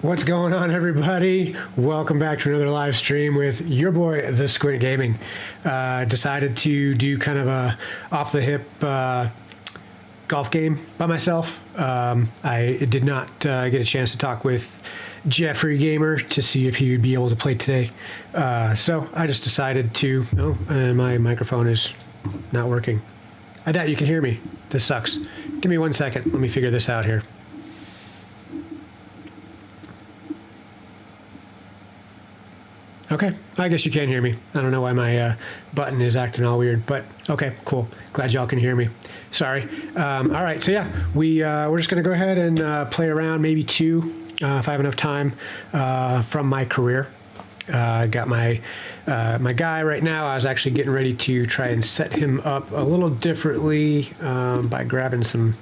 What's going on, everybody? Welcome back to another live stream with your boy, TheSpyderGaming. Decided to do kind of a off-the-hip golf game by myself. I did not get a chance to talk with Jeffrey Gamer to see if he would be able to play today. So I just decided to, and my microphone is not working. I doubt you can hear me. This sucks. Give me 1 second. Let me figure this out here. Okay, I guess you can hear me. I don't know why my button is acting all weird, but okay, cool. Glad y'all can hear me. Sorry. All right, so yeah, we're just gonna go ahead and play around, maybe two, if I have enough time, from my career. I got my guy right now. I was actually getting ready to try and set him up a little differently by grabbing some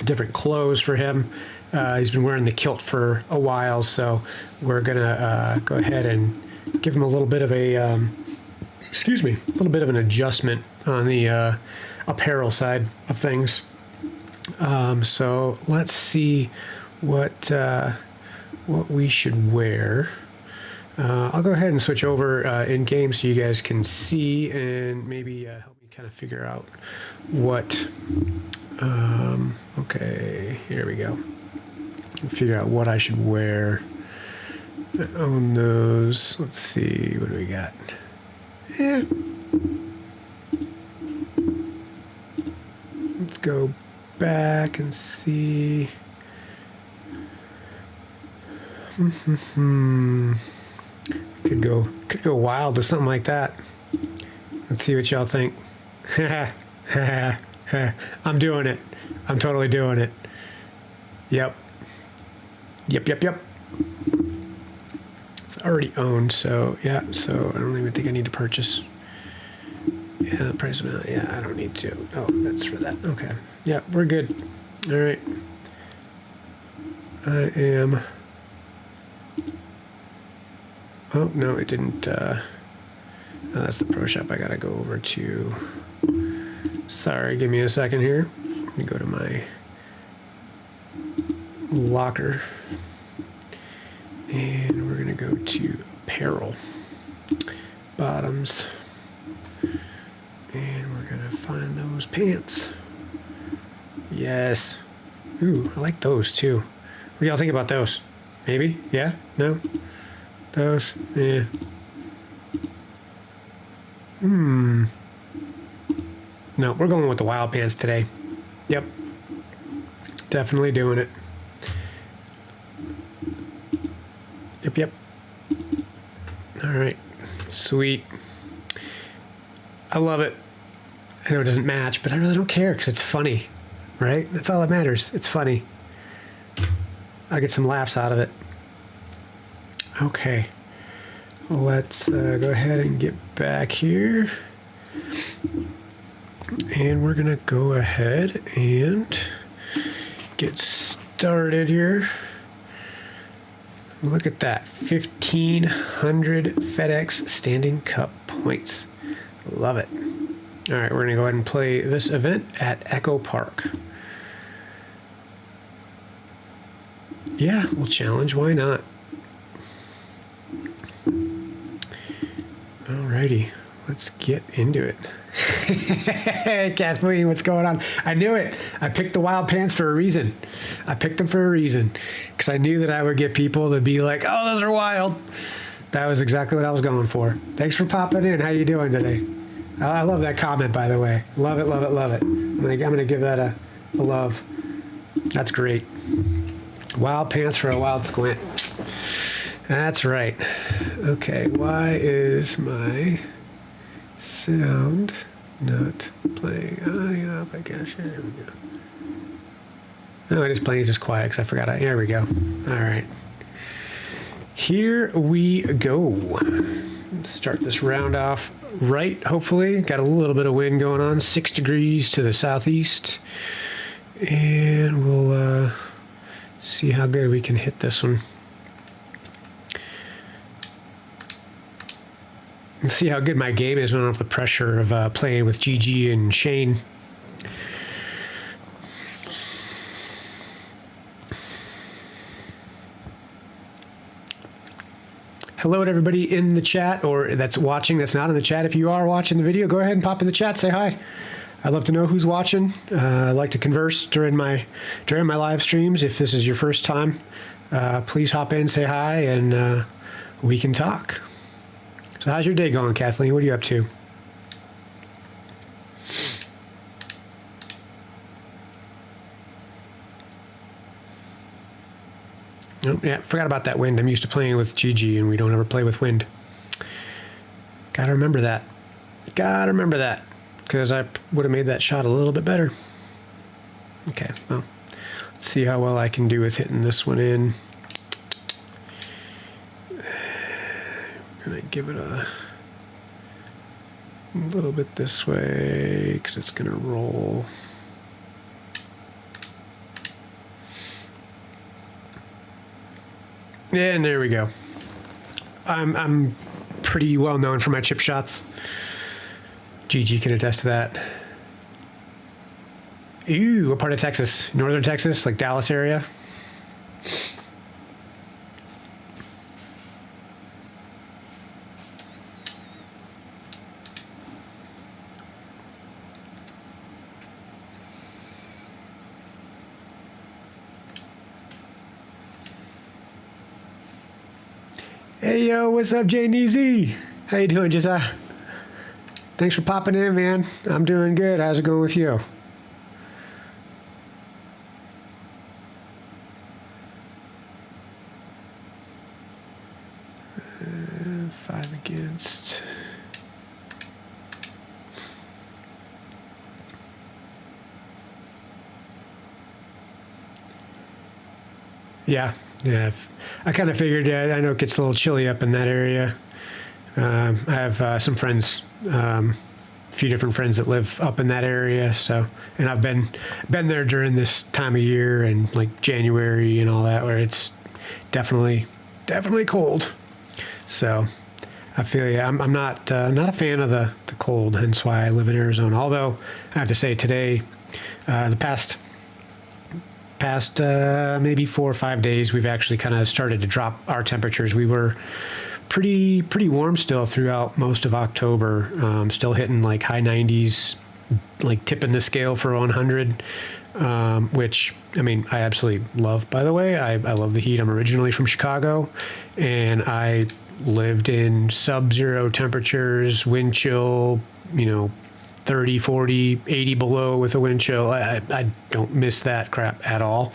different clothes for him. He's been wearing the kilt for a while, so we're gonna go ahead and give him a little bit of a, a little bit of an adjustment on the apparel side of things. So let's see what we should wear. I'll go ahead and switch over in game so you guys can see and maybe help me kind of figure out what. Okay, here we go. Figure out what I should wear. On those, let's see, what do we got? Yeah. Let's go back and see. Could go wild with something like that. Let's see what y'all think. I'm doing it. I'm totally doing it. Yep. Yep. It's already owned, so yeah, so I don't even think I need to purchase. Yeah, the price amount, yeah, I don't need to. Oh, that's for that. Okay. Yeah, we're good. All right. I am. Oh, no, it didn't. Oh, that's the pro shop I gotta go over to. Sorry, give me a second here. Let me go to my locker. And we're gonna go to apparel, bottoms, and we're gonna find those pants. Yes. Ooh, I like those too. What do y'all think about those? Maybe? Yeah? No? Those? Yeah. No, we're going with the wild pants today. Yep. Definitely doing it. Yep. All right, sweet. I love it. I know it doesn't match, but I really don't care because it's funny, right? That's all that matters. It's funny. I get some laughs out of it. Okay, let's go ahead and get back here. And we're gonna go ahead and get started here. Look at that, 1,500 FedEx Standing Cup points. Love it. All right, we're gonna go ahead and play this event at Echo Park. Yeah, we'll challenge, why not? Alrighty, let's get into it. Hey, Kathleen, what's going on? I knew it. I picked the wild pants for a reason. I picked them for a reason because I knew that I would get people to be like, "Oh, those are wild." That was exactly what I was going for. Thanks for popping in. How you doing today? I love that comment, by the way. Love it, love it, love it. I'm gonna give that a love. That's great. Wild pants for a wild squint. That's right. Okay, why is my sound not playing? Oh, yeah, I guess. There we go. No, it is playing. It's just quiet because I forgot. There we go. All right. Here we go. Let's start this round off right, hopefully. Got a little bit of wind going on. 6 degrees to the southeast. And we'll see how good we can hit this one. And see how good my game is when I don't have the pressure of playing with GG and Shane. hello to everybody in the chat, or that's watching that's not in the chat. If you are watching the video, go ahead and pop in the chat, say hi. I'd love to know who's watching. I like to converse during my live streams. If this is your first time, please hop in, say hi, and we can talk. So how's your day going, Kathleen? What are you up to? Oh, yeah, forgot about that wind. I'm used to playing with GG, and we don't ever play with wind. Gotta remember that. Gotta remember that, because I would have made that shot a little bit better. Okay, well, let's see how well I can do with hitting this one in. Gonna give it a little bit this way, because it's gonna roll. And there we go. I'm pretty well known for my chip shots. GG can attest to that. Ooh, what part of Texas? Northern Texas, like Dallas area? Hey, yo, what's up, JNZ? How you doing, Josiah? Thanks for popping in, man. I'm doing good. How's it going with you? Five against. Yeah. I kind of figured. I know it gets a little chilly up in that area. I have some friends, a few different friends that live up in that area. So, and I've been there during this time of year and like January and all that, where it's definitely cold. So, I feel you. I'm not a fan of the cold, hence why I live in Arizona. Although I have to say today, the past maybe 4 or 5 days, we've actually kind of started to drop our temperatures. We were pretty warm still throughout most of October, still hitting like high 90s, like tipping the scale for 100, which, I mean, I absolutely love, by the way. I love the heat. I'm originally from Chicago, and I lived in sub-zero temperatures, wind chill, 30, 40, 80 below with a wind chill. I don't miss that crap at all.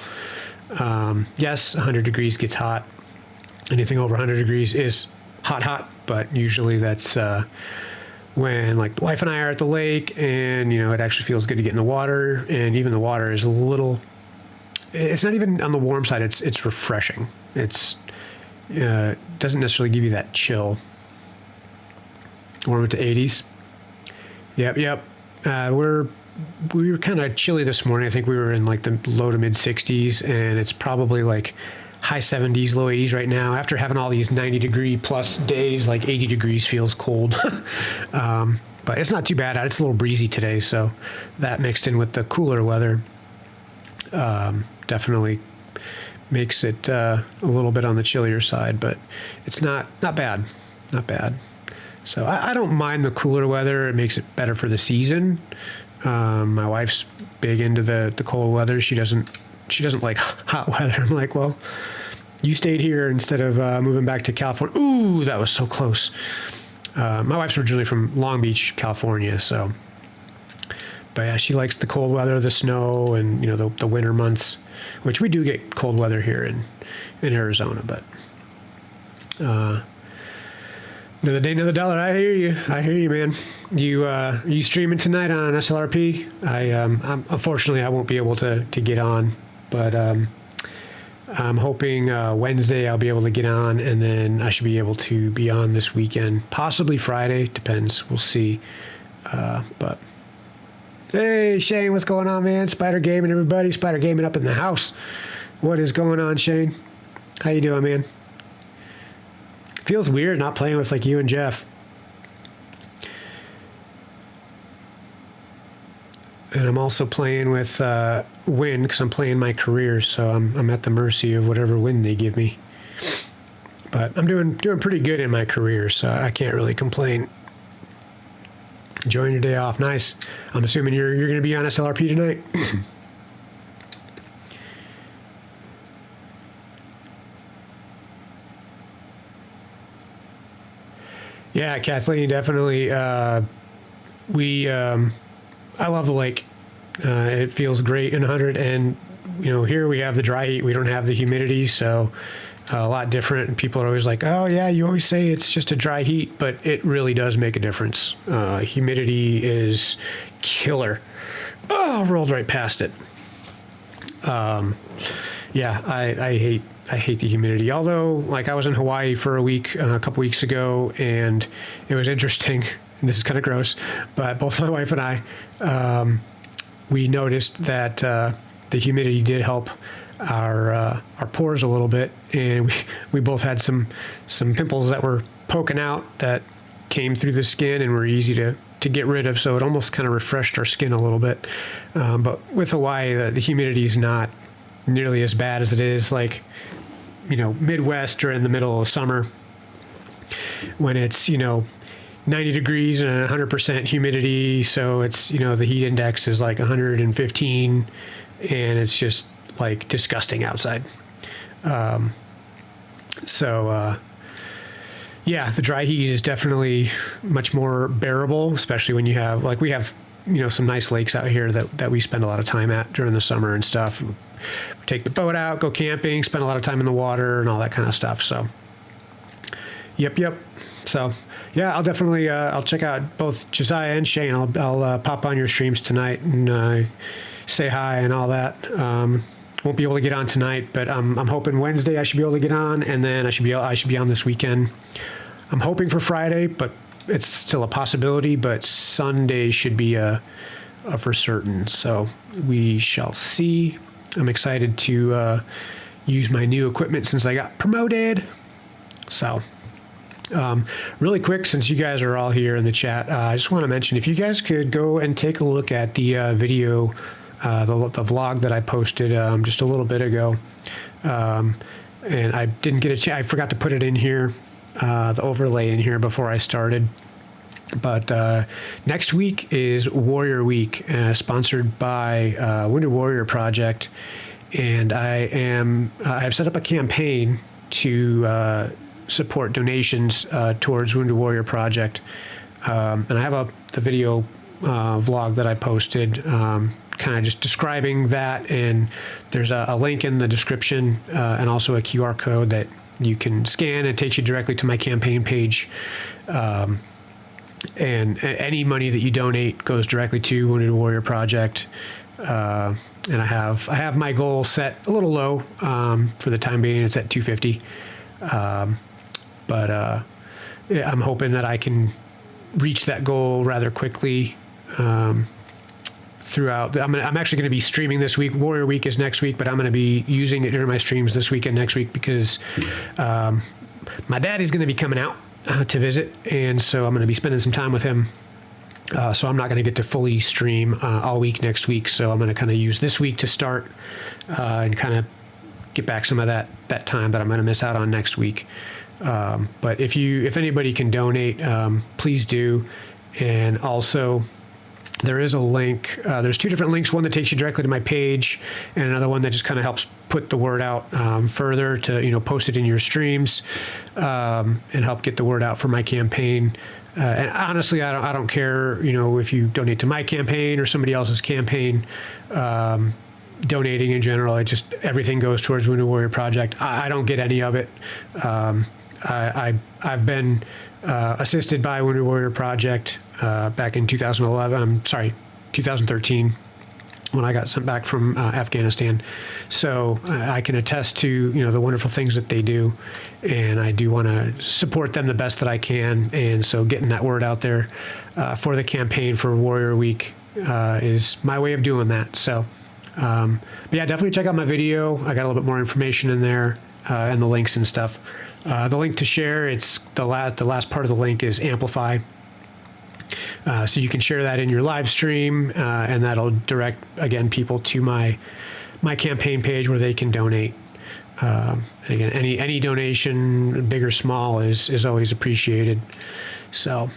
Yes, 100 degrees gets hot. Anything over 100 degrees is hot, but usually that's when like the wife and I are at the lake, and it actually feels good to get in the water, and even the water is a little, it's not even on the warm side, it's refreshing. It's doesn't necessarily give you that chill. Warm it to 80s. Yep. We were kind of chilly this morning. I think we were in like the low to mid 60s, and it's probably like high 70s, low 80s right now. After having all these 90-degree plus days, like 80 degrees feels cold. But it's not too bad out. It's a little breezy today, so that mixed in with the cooler weather definitely makes it a little bit on the chillier side, but it's not bad. Not bad. So I don't mind the cooler weather. It makes it better for the season. My wife's big into the cold weather. She doesn't like hot weather. I'm like, well, you stayed here instead of moving back to California. Ooh, that was so close. My wife's originally from Long Beach, California, so. But yeah, she likes the cold weather, the snow, and the winter months, which we do get cold weather here in Arizona, but. Another day, another dollar. I hear you, man. You streaming tonight on SLRP? I'm unfortunately I won't be able to get on, but I'm hoping Wednesday I'll be able to get on, and then I should be able to be on this weekend, possibly Friday. Depends. We'll see. But hey, Shane, what's going on, man? SpyderGaming, everybody. SpyderGaming up in the house. What is going on, Shane? How you doing, man? Feels weird not playing with like you and Jeff. And I'm also playing with wind because I'm playing my career, so I'm at the mercy of whatever wind they give me. But I'm doing pretty good in my career, so I can't really complain. Enjoying your day off. Nice. I'm assuming you're going to be on SLRP tonight. Yeah, Kathleen, definitely. I love the lake. It feels great in 100, and here we have the dry heat. We don't have the humidity, so a lot different. And people are always like, "Oh yeah, you always say it's just a dry heat," but it really does make a difference. Humidity is killer. Oh, rolled right past it. Yeah, I hate the humidity. Although, like, I was in Hawaii for a week a couple weeks ago, and it was interesting. And this is kind of gross, but both my wife and I, we noticed that the humidity did help our pores a little bit, and we both had some pimples that were poking out that came through the skin and were easy to get rid of. So it almost kind of refreshed our skin a little bit. But with Hawaii, the humidity is not nearly as bad as it is like Midwest or in the middle of summer when it's 90 degrees and 100% humidity. So it's the heat index is like 115, and it's just like disgusting outside. Yeah, the dry heat is definitely much more bearable, especially when you have, like, we have some nice lakes out here that we spend a lot of time at during the summer and stuff. We take the boat out, go camping, spend a lot of time in the water and all that kind of stuff. So yep. So yeah, I'll definitely I'll check out both Josiah and Shane. I'll pop on your streams tonight and say hi and all that. Won't be able to get on tonight, but I'm hoping Wednesday I should be able to get on, and then I should be on this weekend. I'm hoping for Friday, but it's still a possibility. But Sunday should be a for certain. So we shall see. I'm excited to use my new equipment since I got promoted. So really quick, since you guys are all here in the chat, I just want to mention, if you guys could go and take a look at the video, the vlog that I posted just a little bit ago, and I didn't get a chance. I forgot to put it in here, the overlay in here before I started. But next week is Warrior Week, sponsored by Wounded Warrior Project, and I've set up a campaign to support donations towards Wounded Warrior Project, and I have the video vlog that I posted, kind of just describing that, and there's a link in the description and also a QR code that you can scan. It takes you directly to my campaign page, and any money that you donate goes directly to Wounded Warrior Project. And I have my goal set a little low for the time being. It's at 250, but I'm hoping that I can reach that goal rather quickly. Throughout, I'm actually going to be streaming this week. Warrior Week is next week, but I'm going to be using it during my streams this week and next week because my daddy's going to be coming out to visit, and so I'm going to be spending some time with him. So I'm not going to get to fully stream all week next week. So I'm going to kind of use this week to start and kind of get back some of that time that I'm going to miss out on next week. But if anybody can donate, please do. And also, there is a link. There's two different links. One that takes you directly to my page, and another one that just kind of helps put the word out further to post it in your streams and help get the word out for my campaign. And honestly, I don't care, if you donate to my campaign or somebody else's campaign. Donating in general, everything goes towards Wounded Warrior Project. I don't get any of it. I've been assisted by Wounded Warrior Project back in 2013, when I got sent back from Afghanistan. So I can attest to the wonderful things that they do, and I do want to support them the best that I can. And so getting that word out there for the campaign for Warrior Week is my way of doing that. So but yeah, definitely check out my video. I got a little bit more information in there and the links and stuff. The link to share, it's the last part of the link is amplify. So you can share that in your live stream, and that'll direct, again, people to my campaign page where they can donate. And again, any donation, big or small, is always appreciated. So.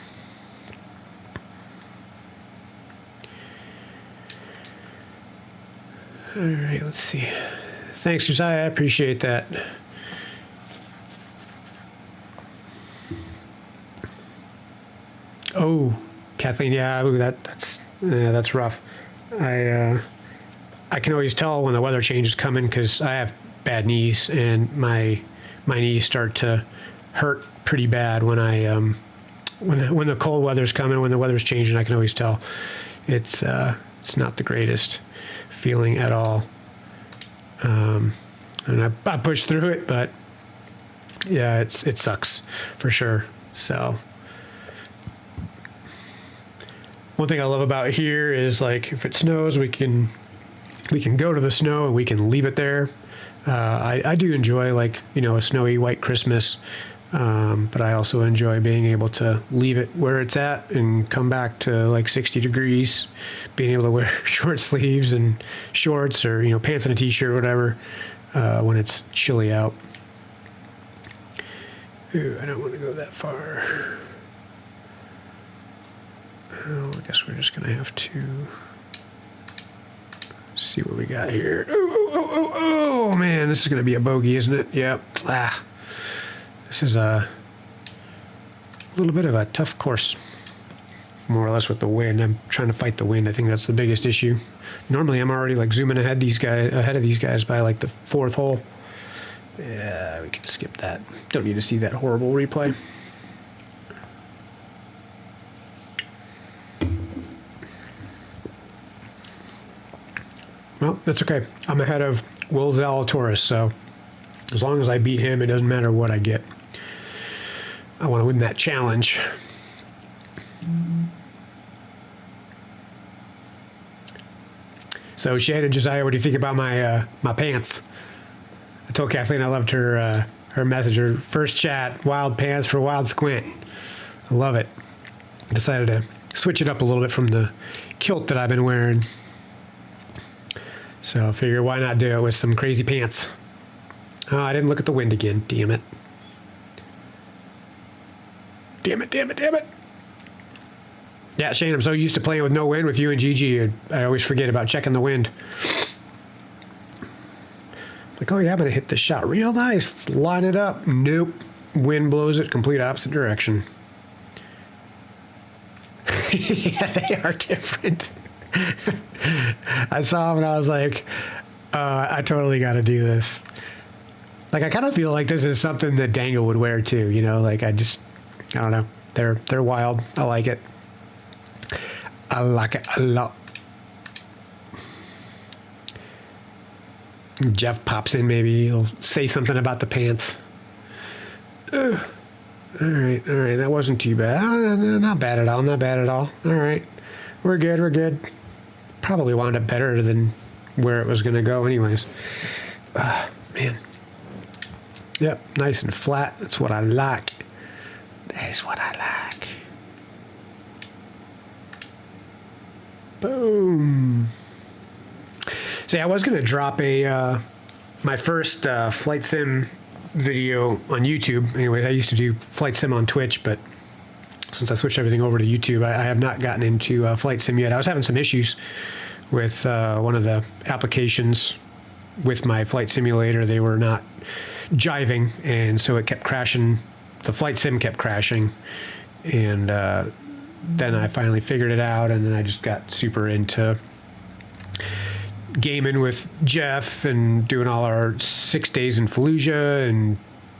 All right, let's see. Thanks, Josiah. I appreciate that. Oh, Kathleen, yeah, ooh, that's rough. I can always tell when the weather change is coming because I have bad knees, and my knees start to hurt pretty bad when when the cold weather's coming, when the weather's changing. I can always tell. It's not the greatest feeling at all. And I pushed through it, but yeah, it sucks for sure. So one thing I love about here is, like, if it snows, we can go to the snow and we can leave it there. I do enjoy, like, you know, a snowy white Christmas, but I also enjoy being able to leave it where it's at and come back to like 60 degrees, being able to wear short sleeves and shorts, or, you know, pants and a t-shirt or whatever, when it's chilly out. Ooh, I don't want to go that far. Oh, I guess we're just gonna have to see what we got here. Oh, man, this is gonna be a bogey, isn't it? Yep. This is a little bit of a tough course, more or less, with the wind. I'm trying to fight the wind. I think that's the biggest issue. Normally, I'm already like zooming ahead of these guys by like the fourth hole. Yeah, we can skip that. Don't need to see that horrible replay. Well, that's okay. I'm ahead of Will Zalatoris, so as long as I beat him, it doesn't matter what I get. I want to win that challenge. So, Shannon, Josiah, what do you think about my pants? I told Kathleen I loved her message, her first chat, wild pants for wild squint. I love it. Decided to switch it up a little bit from the kilt that I've been wearing. So I figure, why not do it with some crazy pants? Oh, I didn't look at the wind again. Damn it. Damn it. Yeah, Shane, I'm so used to playing with no wind with you and Gigi, I always forget about checking the wind. Like, oh yeah, I'm going to hit this shot real nice. Let's line it up. Nope. Wind blows it complete opposite direction. Yeah, they are different. I saw them and I was like, I totally got to do this. Like, I kind of feel like this is something that Dangle would wear too, you know, like I don't know. They're wild. I like it. I like it a lot. Jeff pops in, maybe he'll say something about the pants. All right, that wasn't too bad. Not bad at all. All right, we're good. Probably wound up better than where it was going to go anyways. Man. Yep, nice and flat. That's what I like. That's what I like. Boom. See, I was going to drop my first flight sim video on YouTube. Anyway, I used to do flight sim on Twitch, but since I switched everything over to YouTube, I have not gotten into flight sim yet. I was having some issues with one of the applications with my flight simulator. They were not jiving, and so it kept crashing. The flight sim kept crashing, and then I finally figured it out, and then I just got super into gaming with Jeff and doing all our 6 days in Fallujah and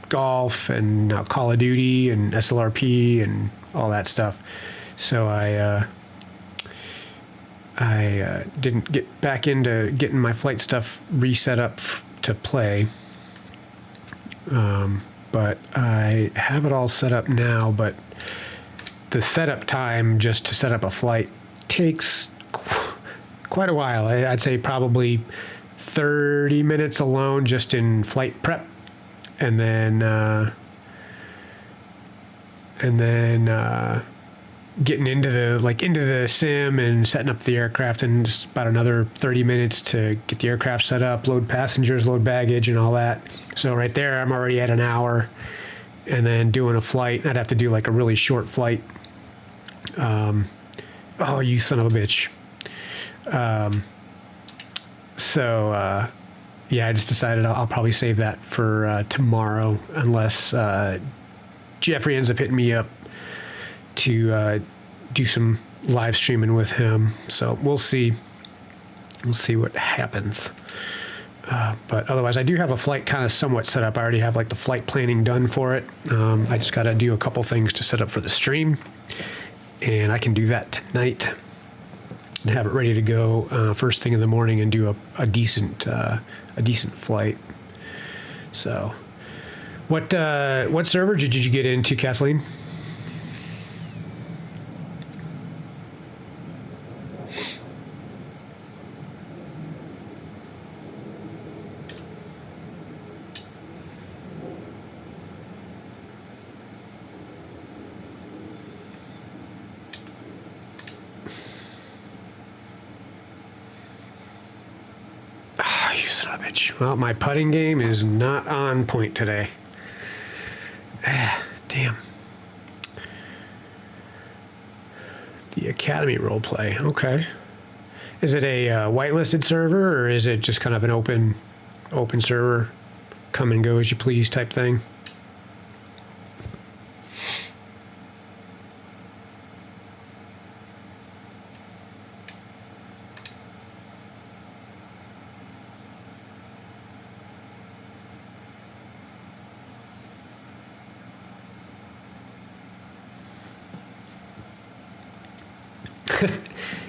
golf and now Call of Duty and SLRP and all that stuff. So I didn't get back into getting my flight stuff reset up to play. But I have it all set up now, but the setup time just to set up a flight takes quite a while. I'd say probably 30 minutes alone just in flight prep, and then getting into the sim and setting up the aircraft, and just about another 30 minutes to get the aircraft set up, load passengers, load baggage, and all that. So right there, I'm already at an hour, and then doing a flight. I'd have to do like a really short flight. Oh, you son of a bitch. Yeah, I just decided I'll probably save that for tomorrow, unless Jeffrey ends up hitting me up to do some live streaming with him. So we'll see. We'll see what happens. But otherwise, I do have a flight kind of somewhat set up. I already have like the flight planning done for it. I just got to do a couple things to set up for the stream, and I can do that tonight and have it ready to go first thing in the morning and do a decent flight. So, what server did you get into, Kathleen? Well, my putting game is not on point today. Damn. The Academy roleplay. Okay. Is it a whitelisted server, or is it just kind of an open server, come and go as you please type thing?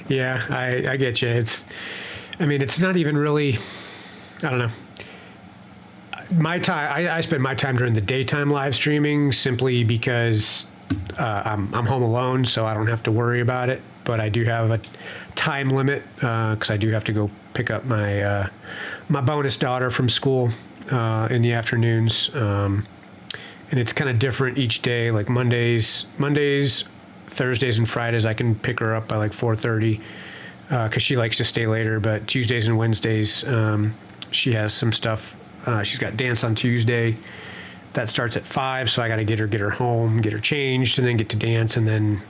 Yeah, I get you. I mean, it's not even really, I don't know. My time, I spend my time during the daytime live streaming simply because I'm home alone, so I don't have to worry about it. But I do have a time limit because I do have to go pick up my my bonus daughter from school in the afternoons, and it's kind of different each day. Like Mondays, Thursdays, and Fridays, I can pick her up by like 4:30 because she likes to stay later. But Tuesdays and Wednesdays, she has some stuff. She's got dance on Tuesday. That starts at 5, so I got to get her home, get her changed, and then get to dance. And then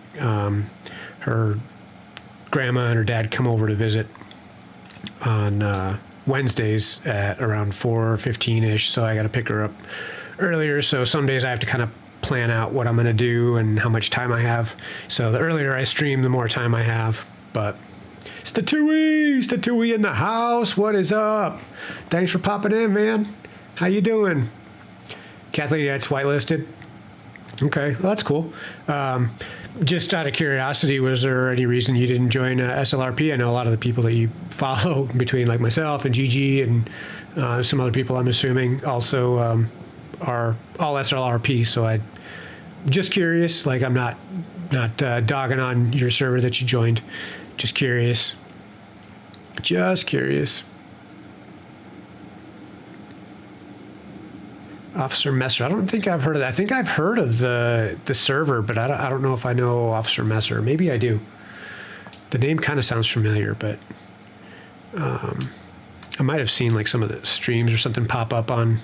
her grandma and her dad come over to visit on Wednesdays at around 4:15-ish. So I got to pick her up earlier. So some days I have to kind of plan out what I'm going to do and how much time I have. So the earlier I stream, the more time I have. But Statui in the house. What is up? Thanks for popping in, man. How you doing? Kathleen, yeah, it's whitelisted. Okay, well, that's cool. Just out of curiosity, was there any reason you didn't join SLRP? I know a lot of the people that you follow, between like myself and Gigi and some other people, I'm assuming, also are all SLRP. So I just curious. Like, I'm not dogging on your server that you joined. Just curious. Just curious. Officer Messer. I don't think I've heard of that. I think I've heard of the server, but I don't know if I know Officer Messer. Maybe I do. The name kind of sounds familiar, but I might have seen like some of the streams or something pop up on.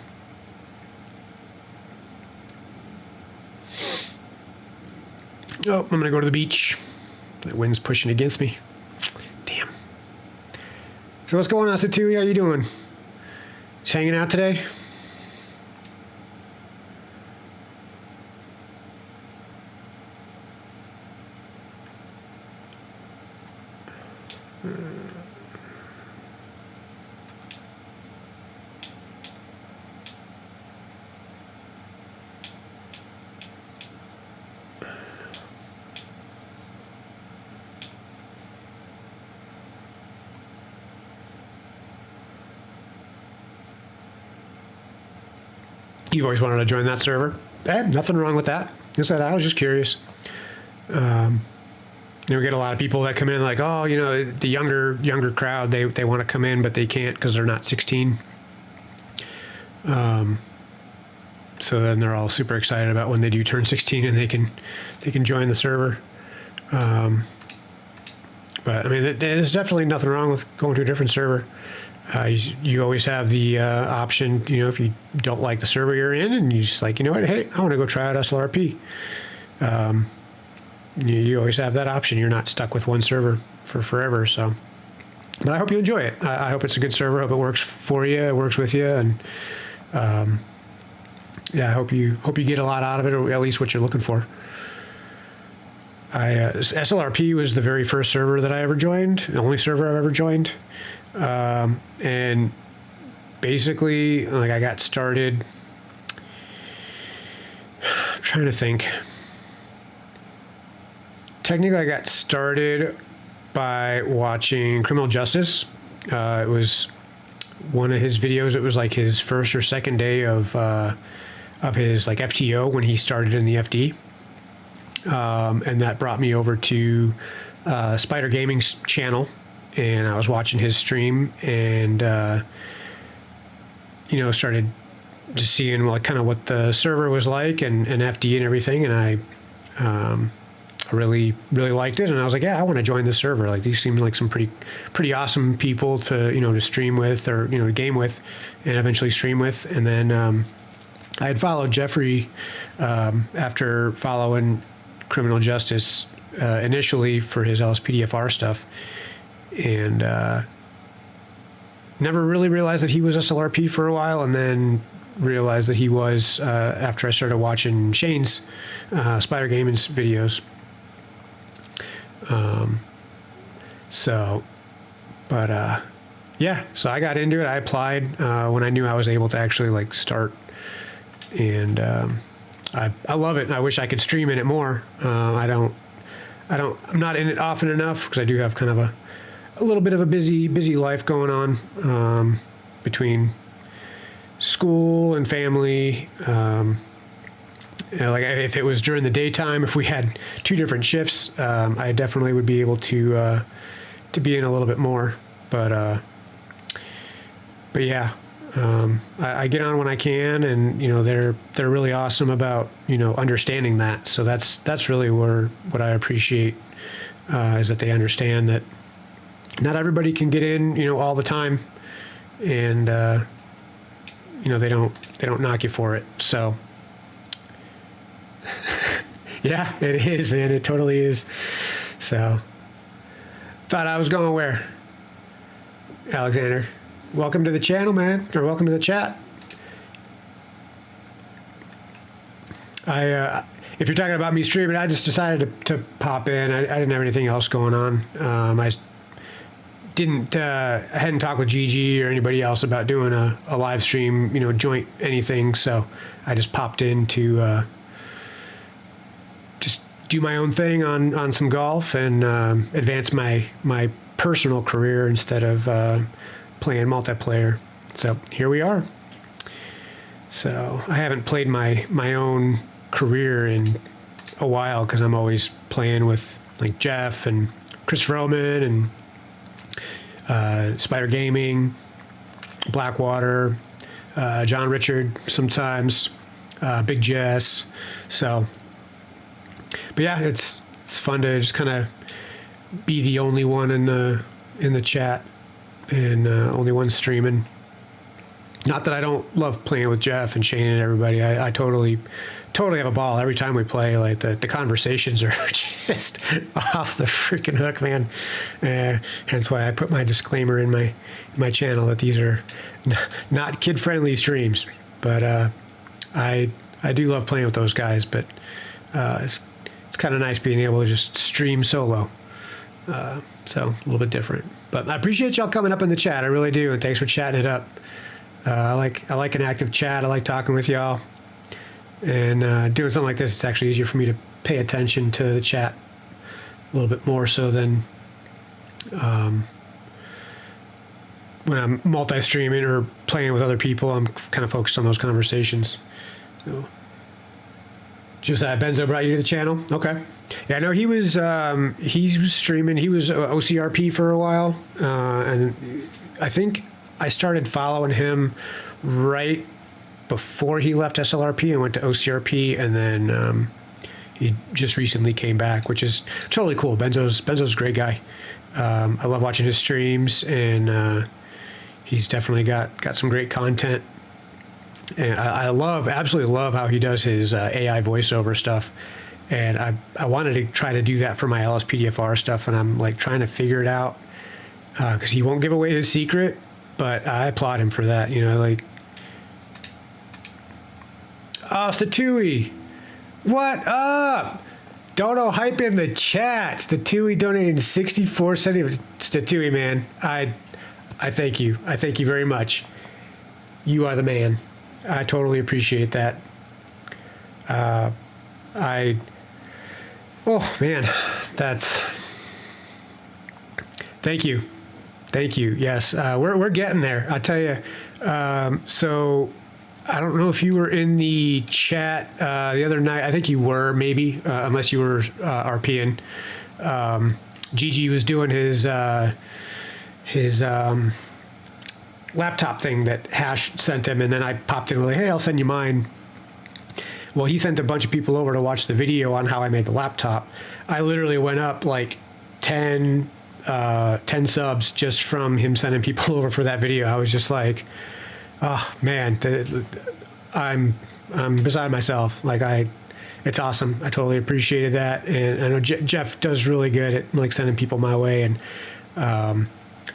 Oh, I'm gonna go to the beach. The wind's pushing against me. Damn. So what's going on, Satui? How you doing? Just hanging out today? You've always wanted to join that server? Nothing wrong with that. Like I said, I was just curious. We get a lot of people that come in like, oh, you know, the younger crowd, they want to come in, but they can't because they're not 16. So then they're all super excited about when they do turn 16 and they can join the server. But I mean, there's definitely nothing wrong with going to a different server. You always have the option, you know, if you don't like the server you're in and you just like, you know what, hey, I want to go try out SLRP. You always have that option. You're not stuck with one server for forever. So, but I hope you enjoy it. I hope it's a good server. I hope it works for you, it works with you, and yeah, I hope you get a lot out of it, or at least what you're looking for. SLRP was the very first server that I ever joined, the only server I've ever joined, and basically, like, I got started. I'm trying to think. Technically, I got started by watching Criminal Justice. It was one of his videos. It was like his first or second day of his like FTO when he started in the FD, and that brought me over to TheSpyderGaming's channel, and I was watching his stream, and you know, started just seeing like kind of what the server was like and FD and everything, and I really liked it, and I was like, yeah, I want to join this server. Like, these seem like some pretty awesome people to, you know, to stream with, or, you know, to game with and eventually stream with. And then I had followed Jeffrey after following Criminal Justice initially for his LSPDFR stuff, and never really realized that he was SLRP for a while, and then realized that he was after I started watching Shane's TheSpyderGaming's videos. Yeah, so I got into it. I applied when I knew I was able to actually like start, and I love it. I wish I could stream in it more. I'm not in it often enough because I do have kind of a little bit of a busy life going on between school and family. You know, like if it was during the daytime, if we had two different shifts, I definitely would be able to be in a little bit more. But yeah, I get on when I can, and you know, they're really awesome about, you know, understanding that. So that's really what I appreciate is that they understand that not everybody can get in, you know, all the time, and you know, they don't knock you for it. So. Yeah, it is, man. It totally is. So, thought I was going where? Alexander, welcome to the channel, man, or welcome to the chat. If you're talking about me streaming, I just decided to pop in. I didn't have anything else going on. I hadn't talked with Gigi or anybody else about doing a live stream, you know, joint anything. So I just popped in to just do my own thing on some golf and advance my personal career instead of playing multiplayer. So here we are. So I haven't played my own career in a while because I'm always playing with like Jeff and Chris Vroman and TheSpyderGaming, Blackwater, John Richard sometimes, Big Jess. So, but yeah, it's fun to just kind of be the only one in the chat and only one streaming. Not that I don't love playing with Jeff and Shane and everybody. I totally have a ball every time we play. Like the conversations are just off the freaking hook, man. Hence why I put my disclaimer in my channel that these are not kid-friendly streams. But I do love playing with those guys. But it's kind of nice being able to just stream solo. So a little bit different. But I appreciate y'all coming up in the chat. I really do, and thanks for chatting it up. I like an active chat. I like talking with y'all, and doing something like this, it's actually easier for me to pay attention to the chat a little bit more so than when I'm multi-streaming or playing with other people. I'm kind of focused on those conversations. So, just Benzo brought you to the channel. Okay. Yeah, no, he was streaming. He was OCRP for a while, and I think I started following him right before he left SLRP and went to OCRP, and then he just recently came back, which is totally cool. Benzo's a great guy. I love watching his streams, and he's definitely got some great content. And I absolutely love how he does his AI voiceover stuff. And I wanted to try to do that for my LSPDFR stuff, and I'm like trying to figure it out because he won't give away his secret, but I applaud him for that. You know, like, oh, Statui, what up? Dono hype in the chat. Statui donated 64 cents. Statui, man, I thank you. I thank you very much. You are the man. I totally appreciate that. Oh man, thank you. Yes, we're getting there. I tell you. So I don't know if you were in the chat the other night. I think you were, maybe, unless you were RPing. Gigi was doing his laptop thing that Hash sent him, and then I popped in like, hey, I'll send you mine. Well, he sent a bunch of people over to watch the video on how I made the laptop. I literally went up like 10 subs just from him sending people over for that video. I was just like, oh man, I'm beside myself. Like, it's awesome. I totally appreciated that, and I know Jeff does really good at like sending people my way, and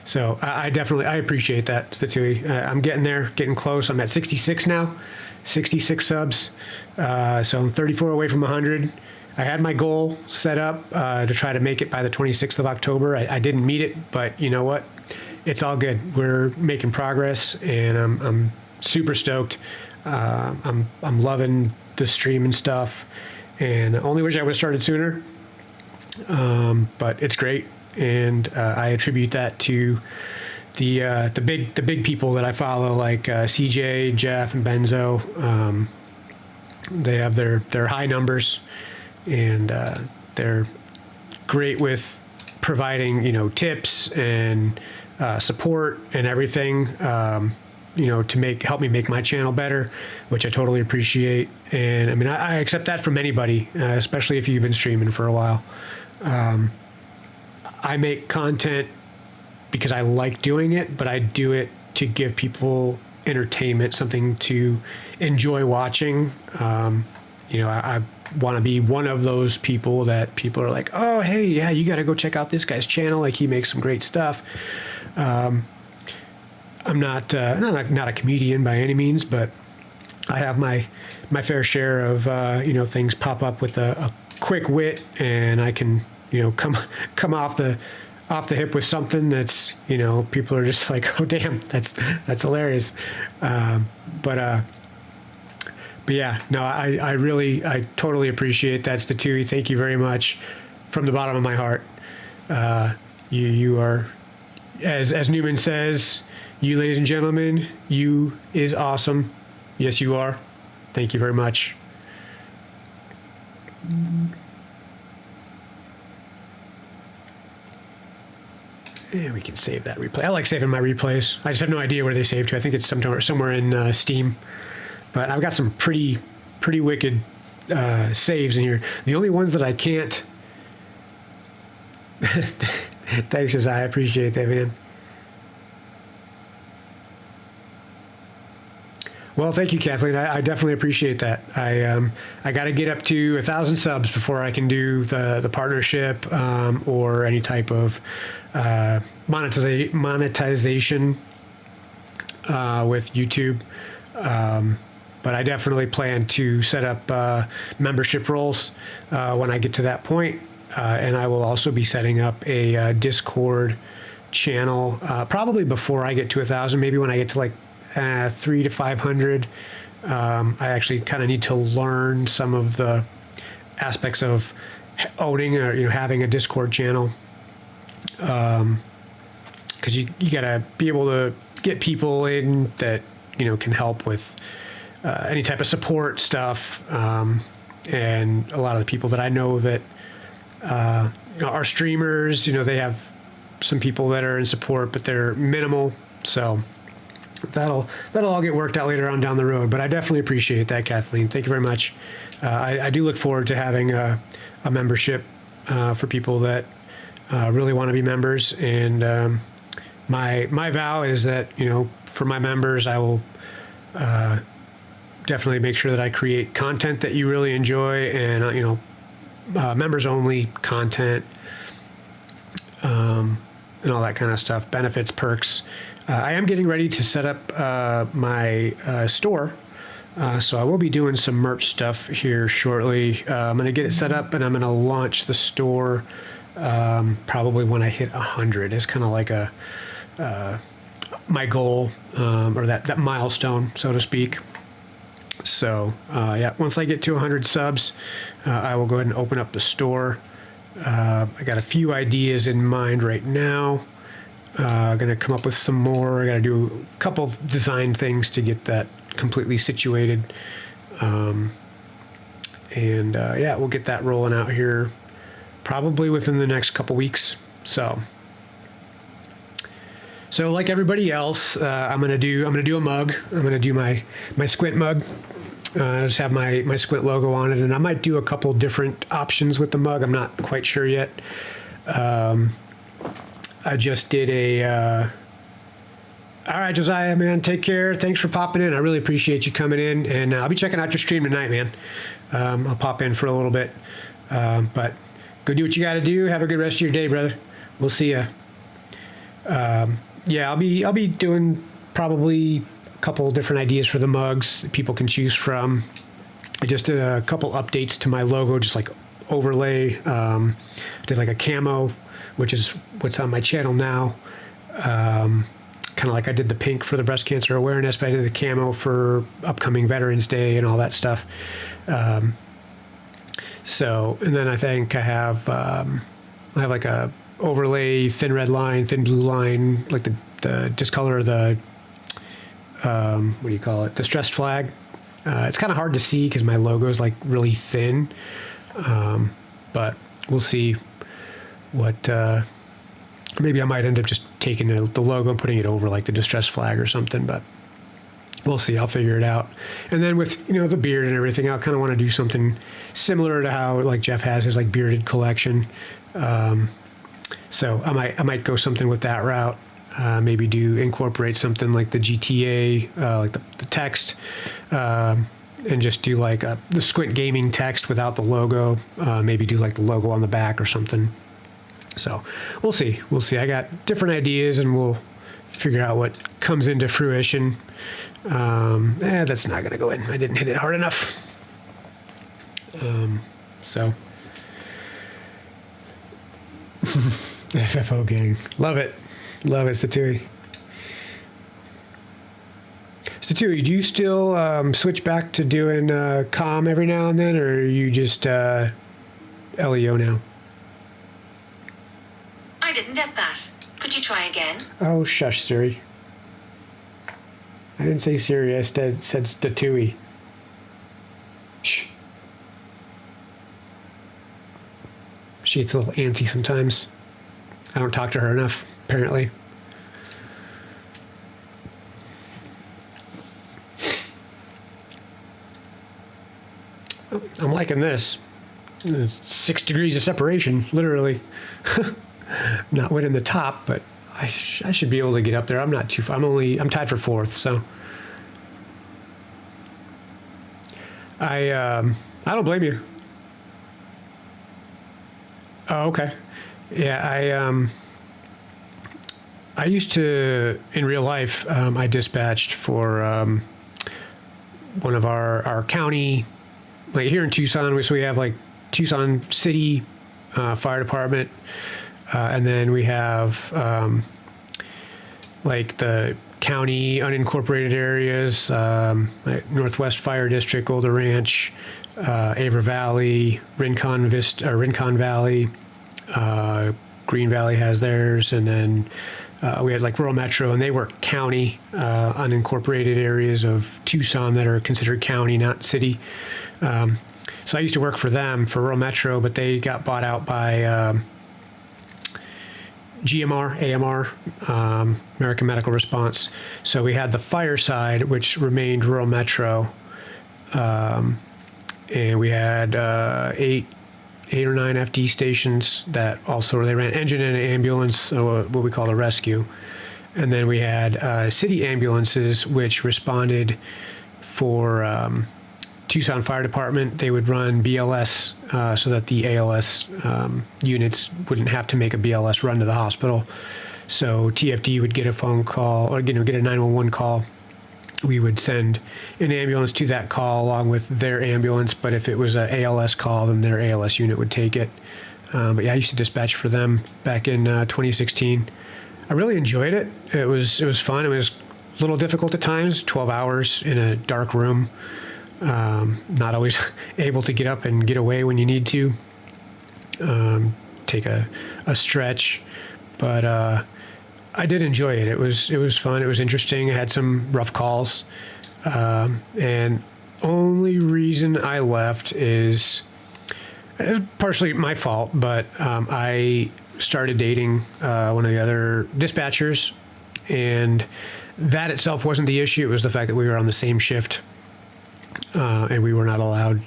so I appreciate that, Statui. I'm getting there, getting close. I'm at 66 now, 66 subs. So I'm 34 away from 100. I had my goal set up to try to make it by the 26th of October. I didn't meet it, but you know what? It's all good. We're making progress, and I'm super stoked. I'm loving the stream and stuff, and I only wish I would have started sooner. But it's great, and I attribute that to the big people that I follow, like CJ, Jeff, and Benzo. They have their high numbers, and they're great with providing, you know, tips and support and everything, you know, to help me make my channel better, which I totally appreciate. And I mean, I accept that from anybody, especially if you've been streaming for a while. I make content because I like doing it, but I do it to give people entertainment, something to enjoy watching. You know, I want to be one of those people that people are like, oh, hey, yeah, you got to go check out this guy's channel. Like, he makes some great stuff. I'm not a comedian by any means, but I have my fair share of you know, things pop up with a quick wit, and I can, you know, come off the hip with something that's, you know, people are just like, oh damn, that's hilarious. But yeah, no, I totally appreciate that, Statui. Thank you very much from the bottom of my heart. You are, as Newman says, you, ladies and gentlemen, you is awesome. Yes, you are. Thank you very much. And we can save that replay. I like saving my replays. I just have no idea where they save to. I think it's somewhere in Steam. But I've got some pretty wicked saves in here. The only ones that I can't... Thanks, Josiah. I appreciate that, man. Well, thank you, Kathleen. I definitely appreciate that. I got to get up to 1,000 subs before I can do the partnership or any type of monetization with YouTube. But I definitely plan to set up membership roles when I get to that point. And I will also be setting up a Discord channel probably before I get to 1,000, maybe when I get to like 300 to 500. I actually kind of need to learn some of the aspects of owning or, you know, having a Discord channel, because you gotta be able to get people in that, you know, can help with any type of support stuff, and a lot of the people that I know that you know, are streamers, you know, they have some people that are in support, but they're minimal. So that'll all get worked out later on down the road. But I definitely appreciate that, Kathleen. Thank you very much. I do look forward to having a membership for people that really want to be members. And my vow is that, you know, for my members, I will definitely make sure that I create content that you really enjoy, and you know, members only content, and all that kind of stuff, benefits, perks. I am getting ready to set up my store, so I will be doing some merch stuff here shortly. I'm going to get it set up, and I'm going to launch the store probably when I hit 100. It's kind of like a my goal, or that milestone, so to speak. So yeah, once I get to 100 subs, I will go ahead and open up the store. I got a few ideas in mind right now. Gonna come up with some more. I gotta do a couple design things to get that completely situated. Yeah, we'll get that rolling out here probably within the next couple weeks. So like everybody else, I'm gonna do a mug. I'm gonna do my Squint mug. I just have my Squint logo on it, and I might do a couple different options with the mug. I'm not quite sure yet. I just did a. All right, Josiah, man, take care. Thanks for popping in. I really appreciate you coming in, and I'll be checking out your stream tonight, man. I'll pop in for a little bit, but go do what you got to do. Have a good rest of your day, brother. We'll see ya. Yeah, I'll be doing probably a couple different ideas for the mugs that people can choose from. I just did a couple updates to my logo, just like overlay. I did like a camo, which is what's on my channel now. Kind of like I did the pink for the breast cancer awareness, but I did the camo for upcoming Veterans Day and all that stuff. So, and then I think I have like a overlay, thin red line, thin blue line, like the discolor, the what do you call it, the stressed flag. It's kind of hard to see because my logo is like really thin, but we'll see what maybe I might end up just taking the logo and putting it over like the distressed flag or something, but we'll see. I'll figure it out. And then with, you know, the beard and everything, I kind of want to do something similar to how like Jeff has his like bearded collection. So I might go something with that route. Maybe incorporate something like the GTA, like the text, and just do like the Squint Gaming text without the logo. Maybe do like the logo on the back or something. So we'll see. I got different ideas, and we'll figure out what comes into fruition. That's not going to go in. I didn't hit it hard enough. So. FFO gang. Love it, Statui. Statui, do you still switch back to doing comm every now and then, or are you just LEO now? I didn't get that. Could you try again? Oh, shush, Siri. I didn't say Siri, I said Statui. Shh. She gets a little antsy sometimes. I don't talk to her enough, apparently. Oh, I'm liking this. 6 degrees of separation, literally. Not winning the top, but I should be able to get up there. I'm not too far. I'm tied for 4th, so. I don't blame you. Oh, okay. Yeah, I used to, in real life, I dispatched for one of our county, like here in Tucson, so we have like Tucson City Fire Department, and then we have like the county unincorporated areas, like Northwest Fire District, Golden Ranch, Avra Valley, Rincon Valley, Green Valley has theirs, and then we had like Rural Metro, and they were county unincorporated areas of Tucson that are considered county, not city. So I used to work for them for Rural Metro, but they got bought out by GMR, AMR, American Medical Response. So we had the fire side, which remained rural metro, and we had eight or nine FD stations that also they ran engine and ambulance, or what we call the rescue. And then we had city ambulances, which responded for Tucson Fire Department. They would run BLS so that the ALS units wouldn't have to make a BLS run to the hospital. So TFD would get a phone call, or get a 911 call. We would send an ambulance to that call along with their ambulance. But if it was an ALS call, then their ALS unit would take it. But yeah, I used to dispatch for them back in 2016. I really enjoyed it. It was fun. It was a little difficult at times. 12 hours in a dark room. Not always able to get up and get away when you need to. Take a stretch, but I did enjoy it. It was fun. It was interesting. I had some rough calls, and only reason I left is partially my fault, but I started dating one of the other dispatchers, and that itself wasn't the issue. It was the fact that we were on the same shift, and we were not allowed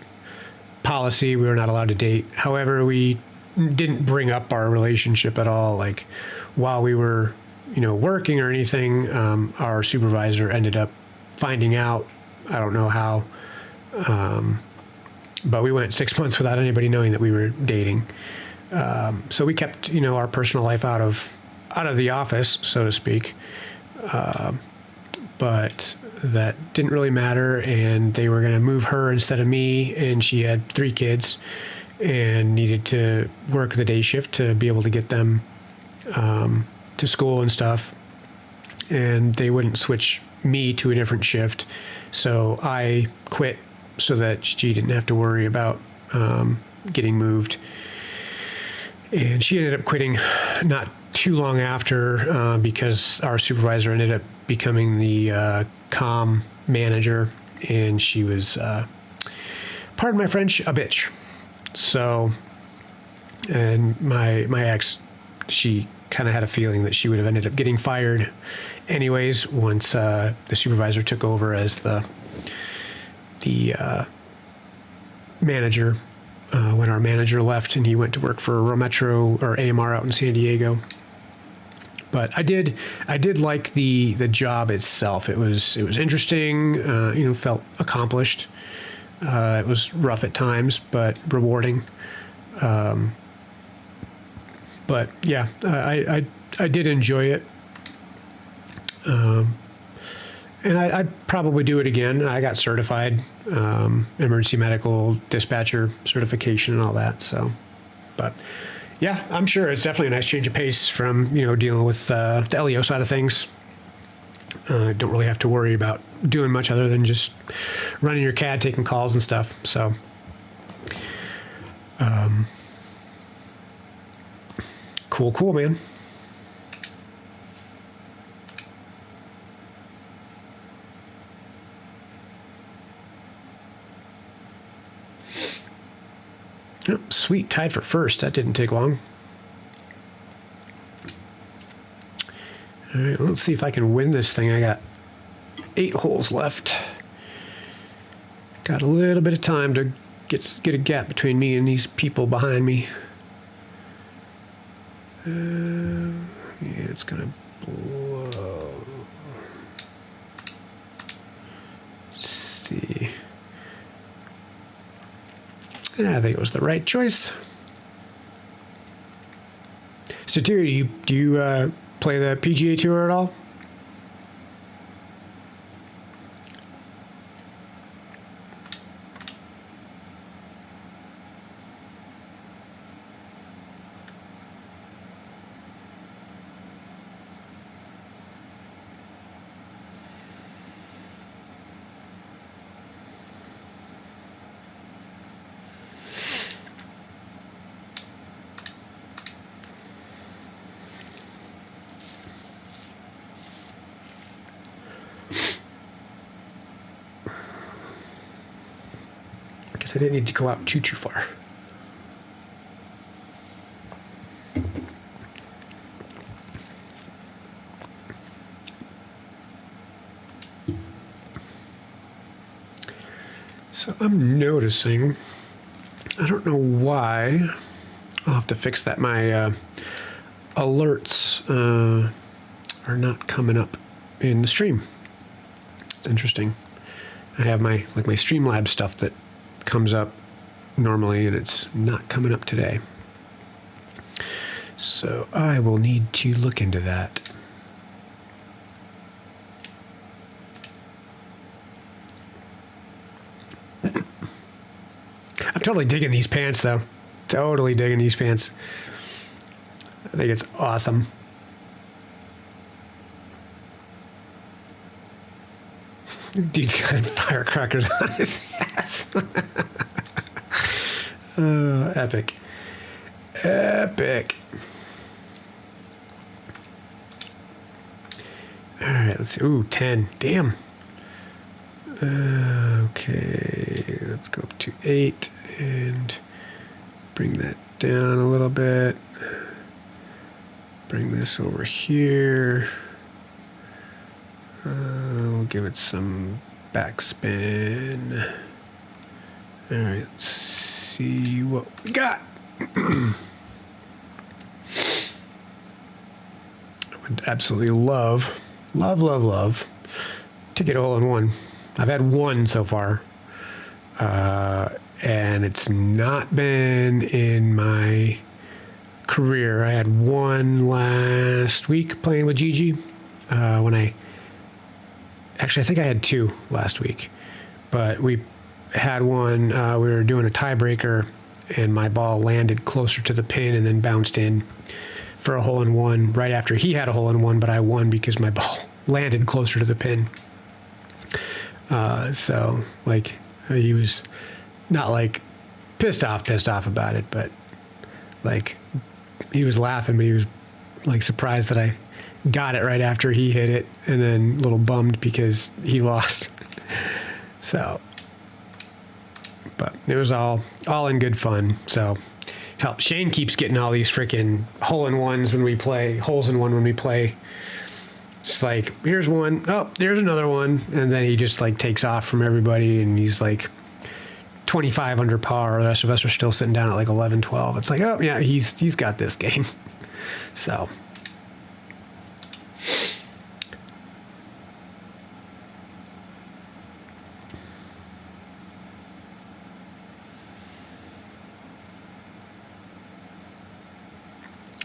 policy. We were not allowed to date. However, we didn't bring up our relationship at all. Like while we were, working or anything, our supervisor ended up finding out. I don't know how, but we went 6 months without anybody knowing that we were dating. So we kept, our personal life out of the office, so to speak. But that didn't really matter, and they were going to move her instead of me, and she had 3 kids and needed to work the day shift to be able to get them to school and stuff, and they wouldn't switch me to a different shift, so I quit so that she didn't have to worry about getting moved. And she ended up quitting not too long after because our supervisor ended up becoming the comm manager, and she was, pardon my French, a bitch. So, and my ex, she kind of had a feeling that she would have ended up getting fired anyways once the supervisor took over as the manager. When our manager left and he went to work for Rural Metro or AMR out in San Diego. But I did like the job itself. It was interesting. Felt accomplished. It was rough at times, but rewarding. But yeah, I did enjoy it. And I'd probably do it again. I got certified, emergency medical dispatcher certification and all that. So, but yeah, I'm sure it's definitely a nice change of pace from, dealing with the LEO side of things. Don't really have to worry about doing much other than just running your CAD, taking calls and stuff. So, cool, man. Oh, sweet, tied for first. That didn't take long. All right, let's see if I can win this thing. I got 8 holes left. Got a little bit of time to get a gap between me and these people behind me. Yeah, it's gonna blow. Let's see. Yeah, I think it was the right choice. So, Terry, do you play the PGA Tour at all? I didn't need to go out too far. So I'm noticing, I don't know why, I'll have to fix that. My alerts are not coming up in the stream. It's interesting. I have my Streamlabs stuff that comes up normally, and it's not coming up today. So I will need to look into that. I'm totally digging these pants, though. Totally digging these pants. I think it's awesome. Dude's got firecrackers on his ass. Epic. Epic. All right, let's see. Ooh, 10. Damn. Okay, let's go up to 8 and bring that down a little bit. Bring this over here. We'll give it some backspin. All right, let's see what we got. I would absolutely love to get a hole in one. I've had one so far, and it's not been in my career. I had one last week playing with Gigi. Actually, I think I had two last week, but we had one. We were doing a tiebreaker, and my ball landed closer to the pin and then bounced in for a hole in one right after he had a hole in one, but I won because my ball landed closer to the pin. So like he was not like pissed off about it, but like he was laughing, but he was like surprised that I got it right after he hit it, and then a little bummed because he lost. So, but it was all in good fun. So help. Shane keeps getting all these freaking hole-in-ones when we play, holes-in-one when we play. It's like, here's one, oh, there's another one, and then he just like takes off from everybody, and he's like 25 under par. The rest of us are still sitting down at like 11, 12. It's like, oh yeah, he's got this game. So.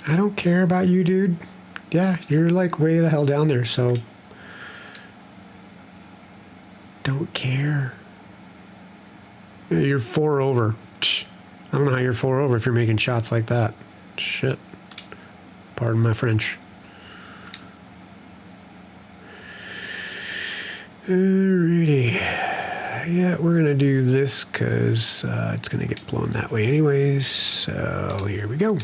I don't care about you, dude. Yeah, you're like way the hell down there, so don't care. You're 4 over. I don't know how you're 4 over if you're making shots like that. Shit. Pardon my French. Alrighty. Yeah, we're gonna do this because it's gonna get blown that way anyways. So here we go.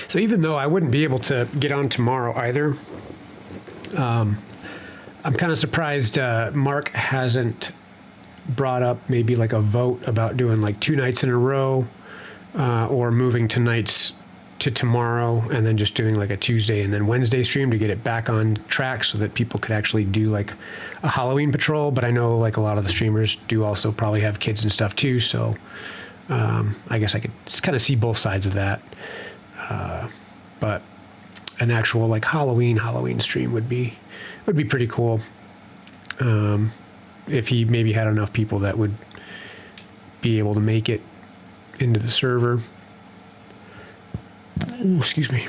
So even though I wouldn't be able to get on tomorrow either, I'm kind of surprised Mark hasn't brought up maybe like a vote about doing like 2 nights in a row, or moving tonight's to tomorrow and then just doing like a Tuesday and then Wednesday stream to get it back on track so that people could actually do like a Halloween patrol. But I know like a lot of the streamers do also probably have kids and stuff too, so I guess I could kind of see both sides of that. But an actual like Halloween stream would be pretty cool. If he maybe had enough people that would be able to make it into the server. Ooh, excuse me.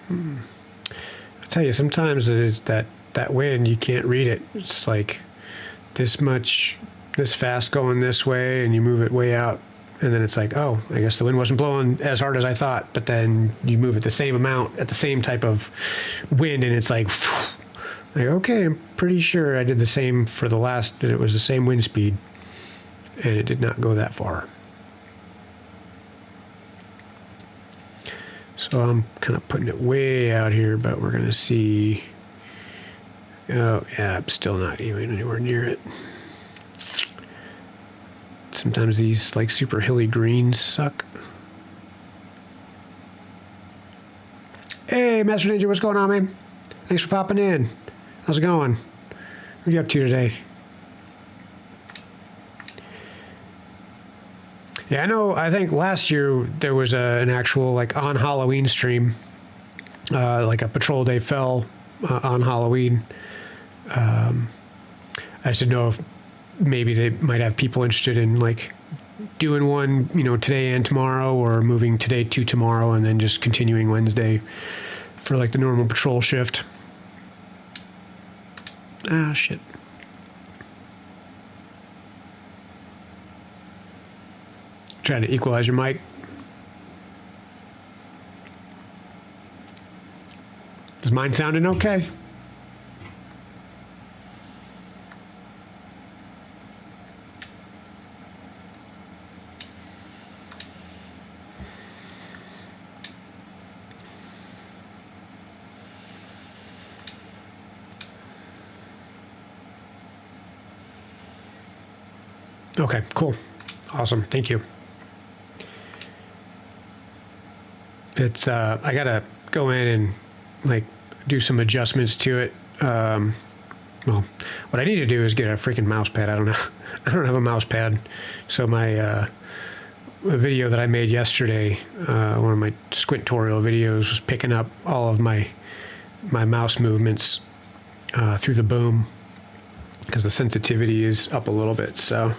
I tell you, sometimes it is that wind, you can't read it. It's like this fast going this way, and you move it way out, and then it's like, oh, I guess the wind wasn't blowing as hard as I thought, but then you move it the same amount at the same type of wind, and it's like okay, I'm pretty sure I did the same for the last, it was the same wind speed, and it did not go that far. So I'm kind of putting it way out here, but we're going to see Oh, yeah, I'm still not even anywhere near it. Sometimes these, like, super hilly greens suck. Hey, Master Ninja, what's going on, man? Thanks for popping in. How's it going? What are you up to today? Yeah, I know. I think last year there was an actual, like, on Halloween stream, like a patrol day fell on Halloween. I just didn't know if maybe they might have people interested in, like, doing one, you know, today and tomorrow, or moving today to tomorrow and then just continuing Wednesday for, like, the normal patrol shift. Ah, shit. Trying to equalize your mic. Is mine sounding okay? Okay, cool. Awesome. Thank you. It's, I gotta go in and, like, do some adjustments to it. Well, what I need to do is get a freaking mouse pad. I don't know. I don't have a mouse pad. So my, video that I made yesterday, one of my squintorial videos, was picking up all of my mouse movements, through the boom, because the sensitivity is up a little bit. So,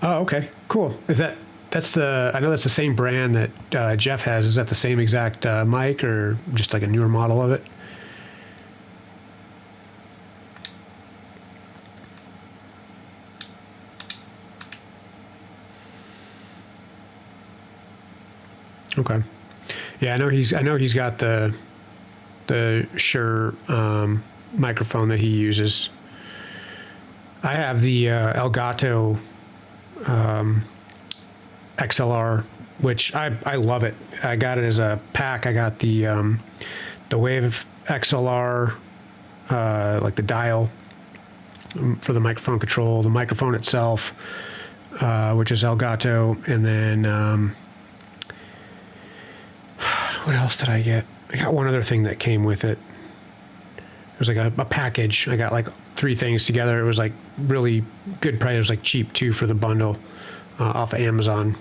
oh, okay, cool. That's the, I know that's the same brand that Jeff has. Is that the same exact mic, or just like a newer model of it? Okay. Yeah, I know he's got the Shure microphone that he uses. I have the Elgato XLR, which I love it. I got it as a pack. I got the Wave XLR, like the dial for the microphone control, the microphone itself, which is Elgato, and then what else did I get? I got one other thing that came with it. It was like a package. I got like 3 things together. It was like really good price. It was like cheap too for the bundle off of Amazon.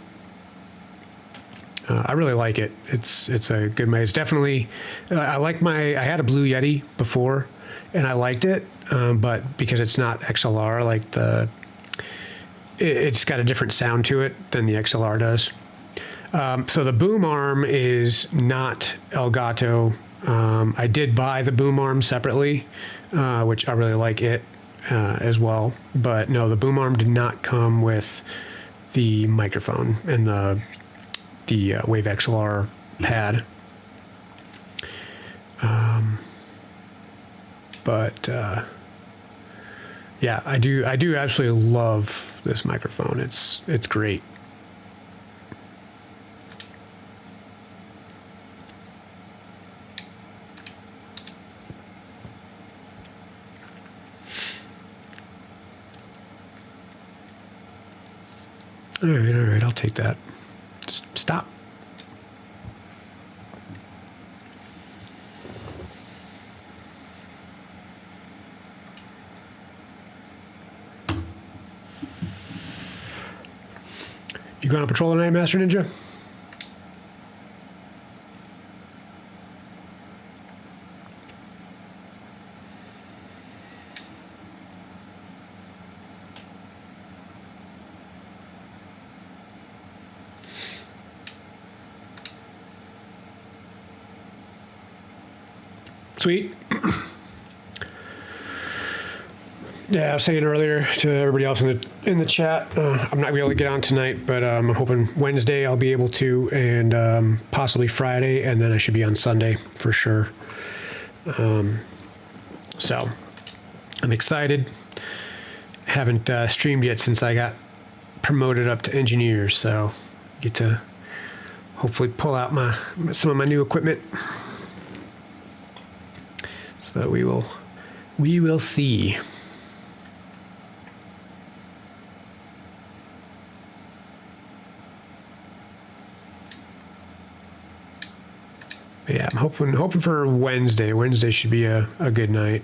I really like it. It's a good mic. It's definitely, I like I had a Blue Yeti before and I liked it, but because it's not XLR, like it's got a different sound to it than the XLR does. So the boom arm is not Elgato. I did buy the boom arm separately, which I really like it as well. But no, the boom arm did not come with the microphone and the Wave XLR pad. But yeah, I do absolutely love this microphone. It's great. All right, I'll take that. Just stop. You going on patrol tonight, Master Ninja? Sweet. Yeah, I was saying earlier to everybody else in the chat, I'm not gonna be able to get on tonight, but I'm hoping Wednesday I'll be able to, and possibly Friday, and then I should be on Sunday for sure. So I'm excited. Haven't streamed yet since I got promoted up to engineer, so get to hopefully pull out some of my new equipment. So we will We will see. Yeah, I'm hoping for Wednesday. Wednesday should be a good night.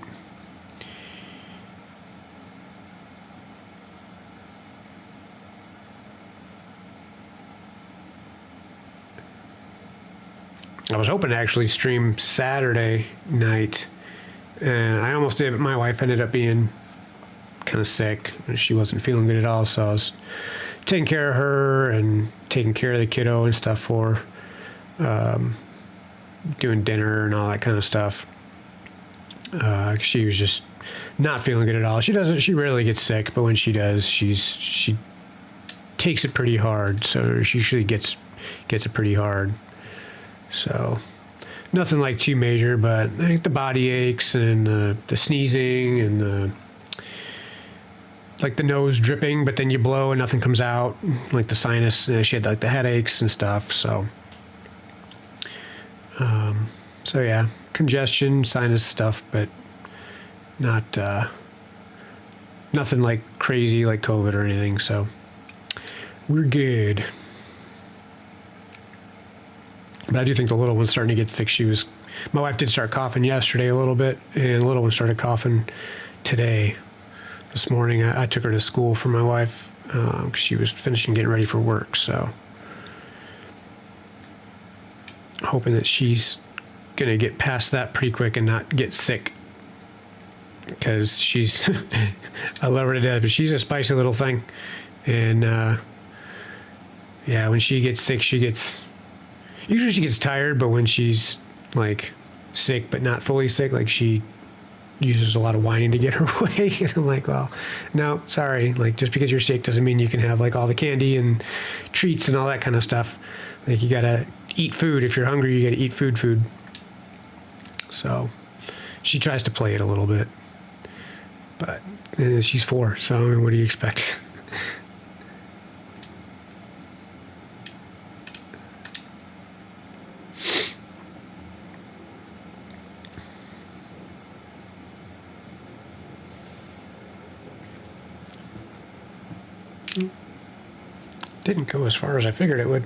I was hoping to actually stream Saturday night, and I almost did, but my wife ended up being kind of sick. She wasn't feeling good at all, so I was taking care of her and taking care of the kiddo and stuff for her. Doing dinner and all that kind of stuff. She was just not feeling good at all. She rarely gets sick, but when she does, she takes it pretty hard. So she usually gets it pretty hard. So nothing like too major, but I think the body aches and the sneezing and the nose dripping, but then you blow and nothing comes out, like the sinus. She had like the headaches and stuff. So yeah, congestion, sinus stuff, but not nothing like crazy like COVID or anything. So we're good. But I do think the little one's starting to get sick. My wife did start coughing yesterday a little bit, and the little one started coughing today. This morning, I took her to school for my wife because she was finishing getting ready for work. So hoping that she's gonna get past that pretty quick and not get sick, because she's I love her to death, but she's a spicy little thing. And yeah, when she gets sick, usually she gets tired, but when she's like sick but not fully sick, like she uses a lot of whining to get her way. And I'm like, well, no, sorry, like just because you're sick doesn't mean you can have like all the candy and treats and all that kind of stuff. Like you gotta eat food. If you're hungry, you gotta eat food. So she tries to play it a little bit, but she's 4, so I mean, what do you expect? Didn't go as far as I figured it would.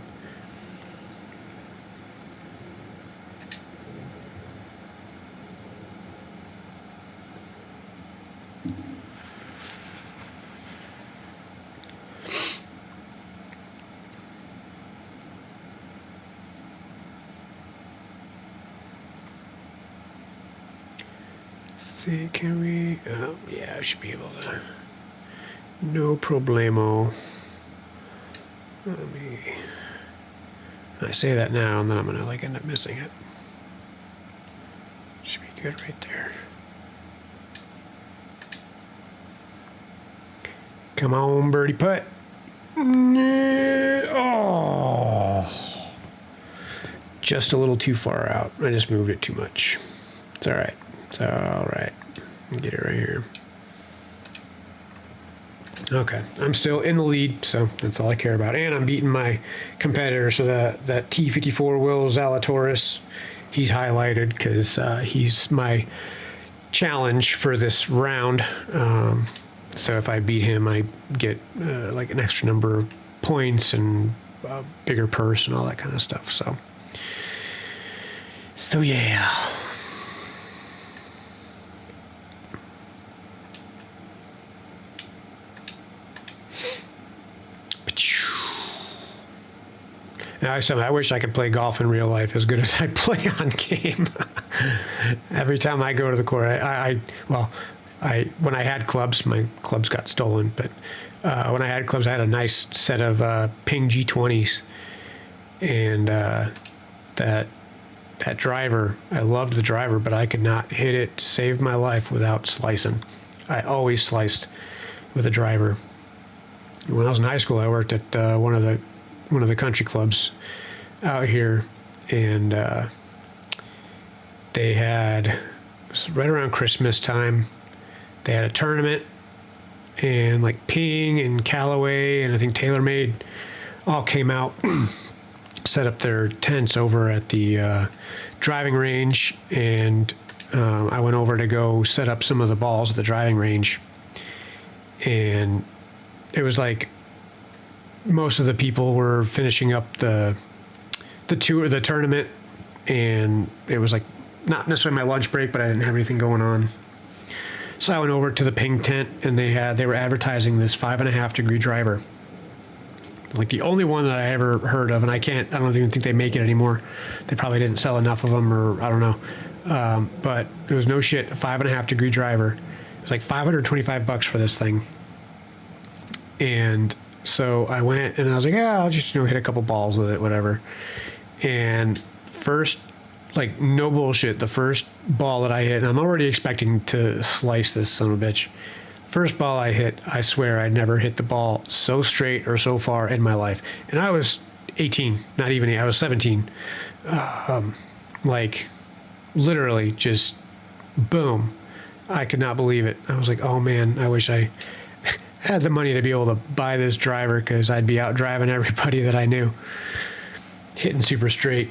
See, can we? Yeah, I should be able to. No problemo. I say that now, and then I'm gonna like end up missing it. Should be good right there. Come on, birdie putt. Oh, just a little too far out. I just moved it too much. It's all right. It's all right. Get it right here. Okay, I'm still in the lead, so that's all I care about. And I'm beating my competitor, so that T54 Will Zalatoris, he's highlighted because he's my challenge for this round. So if I beat him, I get like an extra number of points and a bigger purse and all that kind of stuff. So yeah. I wish I could play golf in real life as good as I play on game. Every time I go to the course, when I had clubs, my clubs got stolen. But when I had clubs, I had a nice set of Ping G20s, and that driver, I loved the driver, but I could not hit it to save my life without slicing. I always sliced with a driver. When I was in high school, I worked at one of the country clubs out here, and they had, it was right around Christmas time, they had a tournament, and like Ping and Callaway and I think TaylorMade all came out, set up their tents over at the driving range, and I went over to go set up some of the balls at the driving range, and it was like most of the people were finishing up the tournament, and it was like not necessarily my lunch break, but I didn't have anything going on. So I went over to the ping tent, and they were advertising this 5.5 degree driver, like the only one that I ever heard of, and I don't even think they make it anymore. They probably didn't sell enough of them, or I don't know. But it was no shit, a 5.5 degree driver. It was like $525 for this thing. And so I went and I was like, yeah, I'll just, hit a couple balls with it, whatever. And first, like, no bullshit, the first ball that I hit, and I'm already expecting to slice this son of a bitch. First ball I hit, I swear I'd never hit the ball so straight or so far in my life. And I was 18, not even, I was 17. Like, literally just boom. I could not believe it. I was like, oh man, I wish I had the money to be able to buy this driver, because I'd be out driving everybody that I knew, hitting super straight.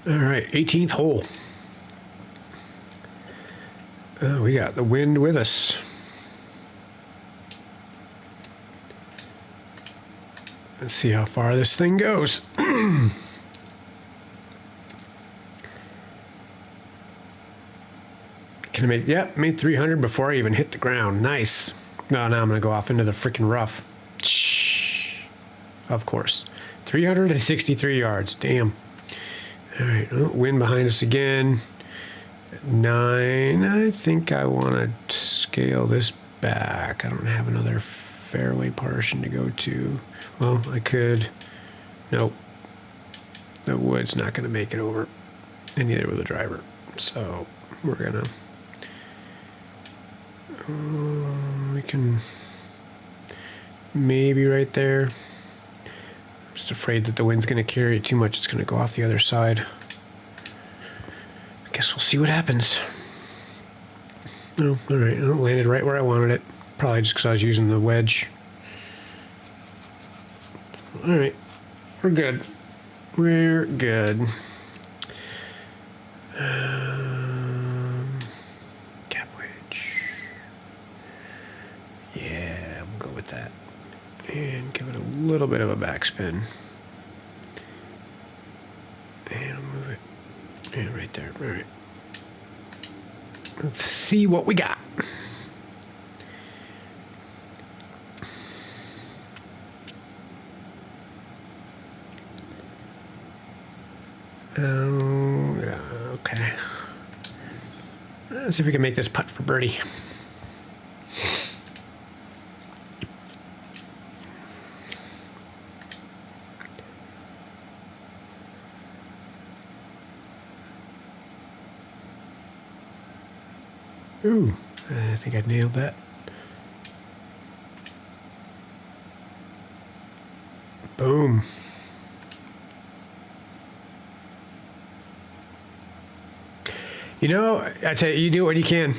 All right, 18th hole. We got the wind with us. Let's see how far this thing goes. Can I make, yep, made 300 before I even hit the ground. Nice. No, now I'm going to go off into the freaking rough. Shh. Of course. 363 yards. Damn. All right, oh, wind behind us again. 9. I think I want to scale this back. I don't have another fairway portion to go to. Well, I could. Nope. The wood's not going to make it over, and neither will the driver. So we're going to... we can maybe right there. Just afraid that the wind's going to carry it too much. It's going to go off the other side. I guess we'll see what happens. Oh, all right. Oh, landed right where I wanted it. Probably just because I was using the wedge. All right. We're good. We're good. Cap wedge. Yeah, I'm going to go with that. And give it a little bit of a backspin. And I'll move it. Yeah, right there. All right. Let's see what we got. Oh, yeah, okay. Let's see if we can make this putt for birdie. Ooh, I think I nailed that. Boom. You know, I tell you, you do what you can.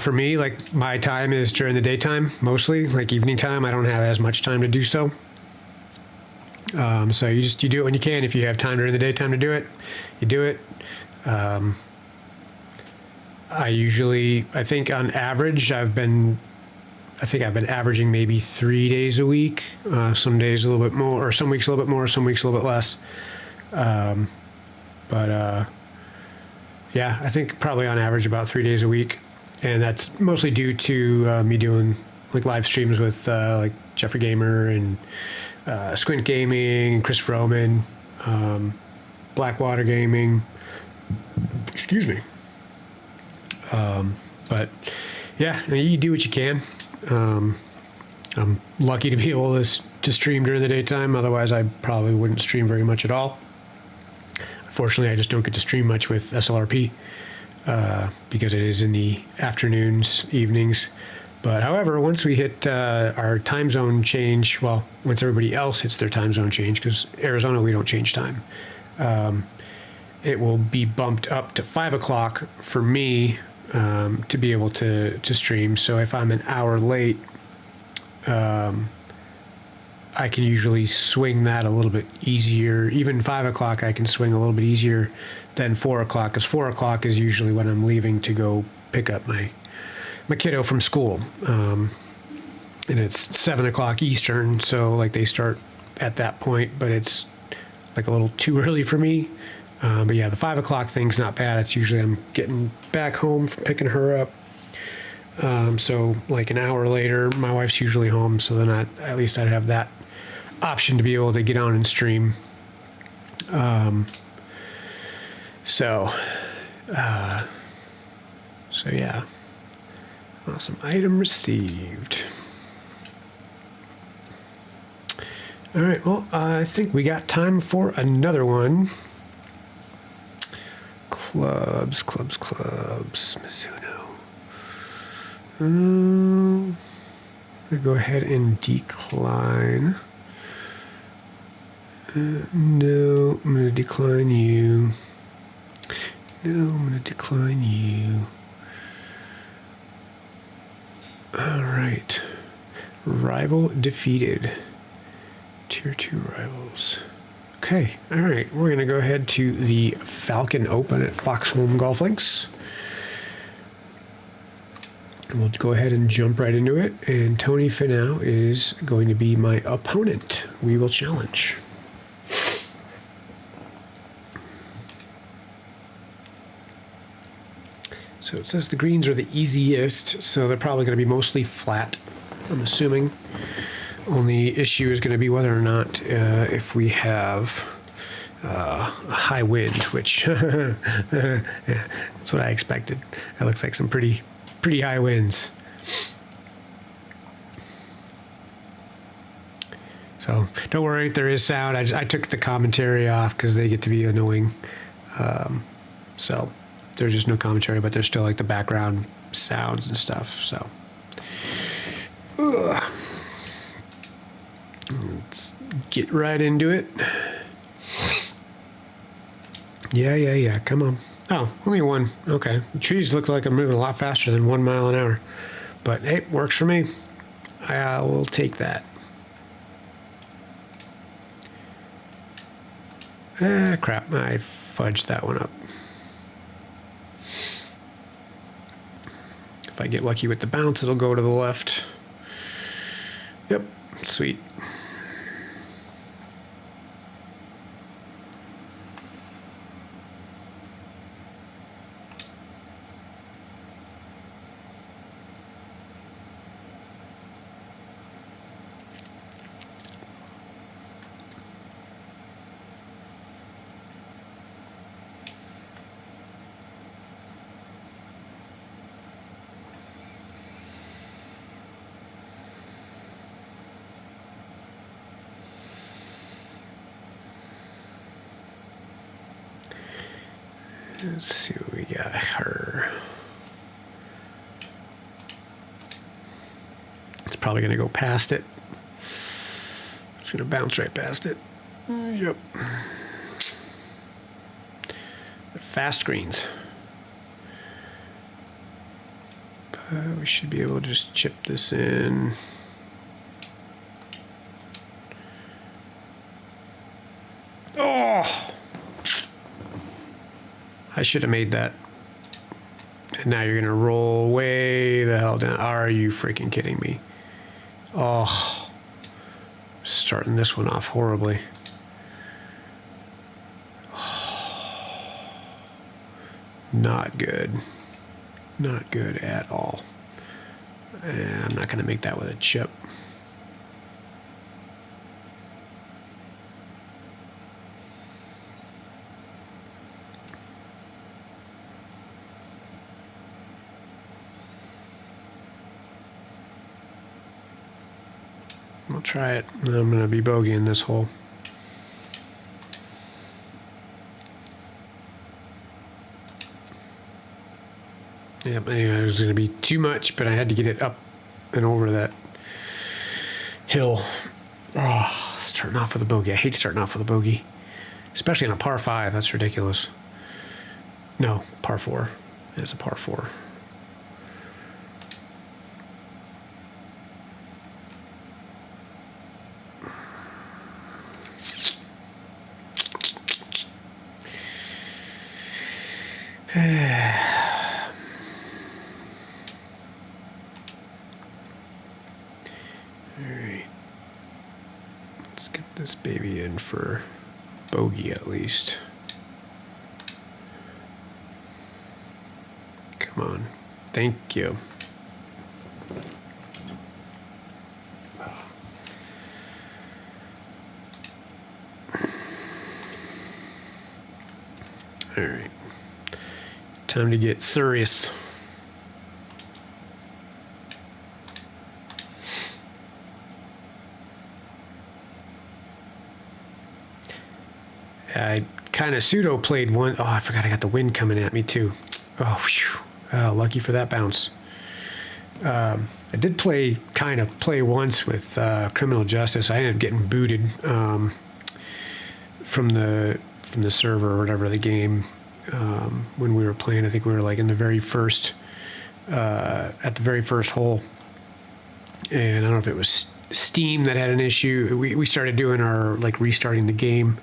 For me, like, my time is during the daytime, mostly. Like evening time, I don't have as much time to do so. So you do it when you can. If you have time during the daytime to do it, you do it. I think on average, I've been averaging maybe 3 days a week. Some days a little bit more, or some weeks a little bit more, some weeks a little bit less. Yeah, I think probably on average about 3 days a week. And that's mostly due to me doing like live streams with like Jeffrey Gamer and Squint Gaming, Chris Roman, Blackwater Gaming. Excuse me. But yeah, I mean, you do what you can. I'm lucky to be able to stream during the daytime. Otherwise, I probably wouldn't stream very much at all. Unfortunately, I just don't get to stream much with SLRP. because it is in the afternoons, evenings. But however, once we hit our time zone change, well, once everybody else hits their time zone change, because Arizona, we don't change time, it will be bumped up to 5 o'clock for me to be able to stream. So if I'm an hour late, I can usually swing that a little bit easier. Even 5 o'clock, I can swing a little bit easier than 4 o'clock, because 4 o'clock is usually when I'm leaving to go pick up my kiddo from school. And it's 7 o'clock Eastern, so like they start at that point, but it's like a little too early for me. But yeah, the 5 o'clock thing's not bad. It's usually I'm getting back home from picking her up. So like an hour later, my wife's usually home, so then at least I'd have that option to be able to get on and stream. So yeah. Awesome. Item received. All right, well, I think we got time for another one. Clubs. Mizuno. I'm going to go ahead and decline. No, I'm going to decline you. No, I'm going to decline you. All right. Rival defeated. Tier 2 rivals. Okay, all right. We're going to go ahead to the Falcon Open at Foxholm Golf Links. And we'll go ahead and jump right into it. And Tony Finau is going to be my opponent. We will challenge. So it says the greens are the easiest, so they're probably going to be mostly flat, I'm assuming. Only issue is going to be whether or not if we have a high wind, which yeah, that's what I expected. That looks like some pretty high winds. So don't worry, there is sound. I took the commentary off because they get to be annoying. So there's just no commentary, but there's still like the background sounds and stuff. So let's get right into it. Yeah. Come on. Oh, only one. Okay. The trees look like I'm moving a lot faster than 1 mile an hour. But hey, works for me. I will take that. Ah, crap. I fudged that one up. If I get lucky with the bounce, it'll go to the left. Yep. Sweet. Let's see what we got her. It's probably going to go past it. It's going to bounce right past it. Yep. But fast greens. But we should be able to just chip this in. Oh! I should have made that. And now you're going to roll way the hell down. Are you freaking kidding me? Oh. Starting this one off horribly. Oh. Not good. Not good at all. And I'm not going to make that with a chip. I'll try it. I'm going to be bogeying this hole. Yep, anyway, it was going to be too much, but I had to get it up and over that hill. Oh, starting off with a bogey. I hate starting off with a bogey, especially on a par 5. That's ridiculous. No, par 4. It's a par 4. This baby in for bogey at least. Come on. Thank you. All right. Time to get serious. I kind of pseudo played one. Oh, I forgot I got the wind coming at me too. Oh, whew. Oh, lucky for that bounce. I did play once with Criminal Justice. I ended up getting booted from the server or whatever, the game, when we were playing. I think we were like in the very first at the very first hole, and I don't know if it was Steam that had an issue. We started doing our like restarting the game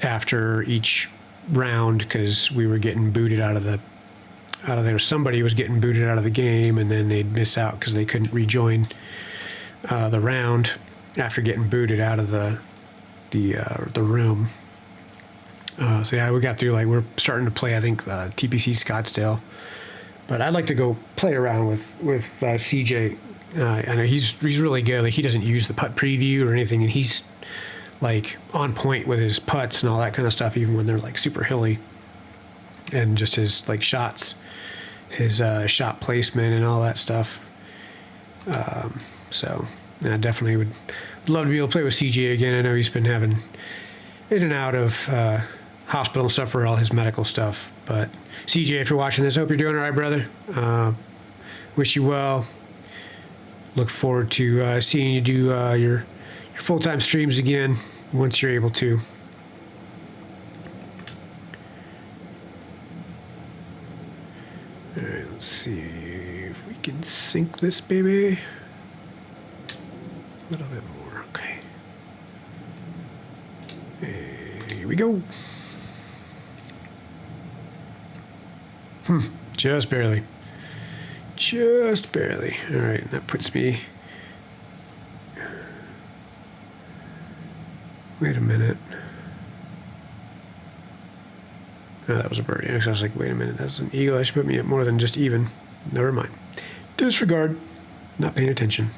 after each round because we were getting booted out of there. Somebody was getting booted out of the game, and then they'd miss out because they couldn't rejoin the round after getting booted out of the room. So yeah, we got through, like, we're starting to play, I think, TPC Scottsdale, but I'd like to go play around with CJ. I know he's really good. Like, he doesn't use the putt preview or anything, and he's like on point with his putts and all that kind of stuff, even when they're like super hilly, and just his like shots, his shot placement and all that stuff. So I definitely would love to be able to play with CJ again. I know he's been having in and out of hospital and stuff for all his medical stuff. But CJ, if you're watching this, hope you're doing all right, brother. Wish you well. Look forward to seeing you do your full-time streams again once you're able to. All right, let's see if we can sync this baby a little bit more. Okay. Here we go. Just barely. Just barely. All right, that puts me... Wait a minute. No, that was a birdie. Actually, I was like, wait a minute, that's an eagle. That should put me at more than just even. Never mind. Disregard. Not paying attention.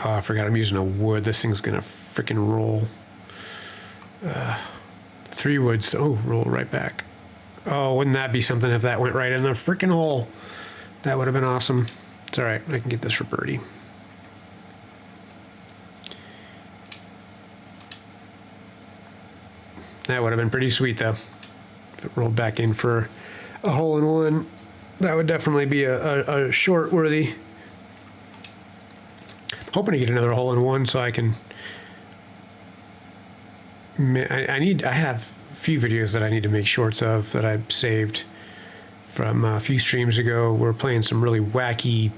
Oh, I forgot I'm using a wood. This thing's gonna freaking roll. 3 woods. Oh, roll right back. Oh, wouldn't that be something if that went right in the freaking hole? That would have been awesome. It's all right. I can get this for birdie. That would have been pretty sweet, though. If it rolled back in for a hole-in-one, that would definitely be a short worthy. Hoping to get another hole-in-one so I can. I have a few videos that I need to make shorts of that I've saved from a few streams ago. We're playing some really wacky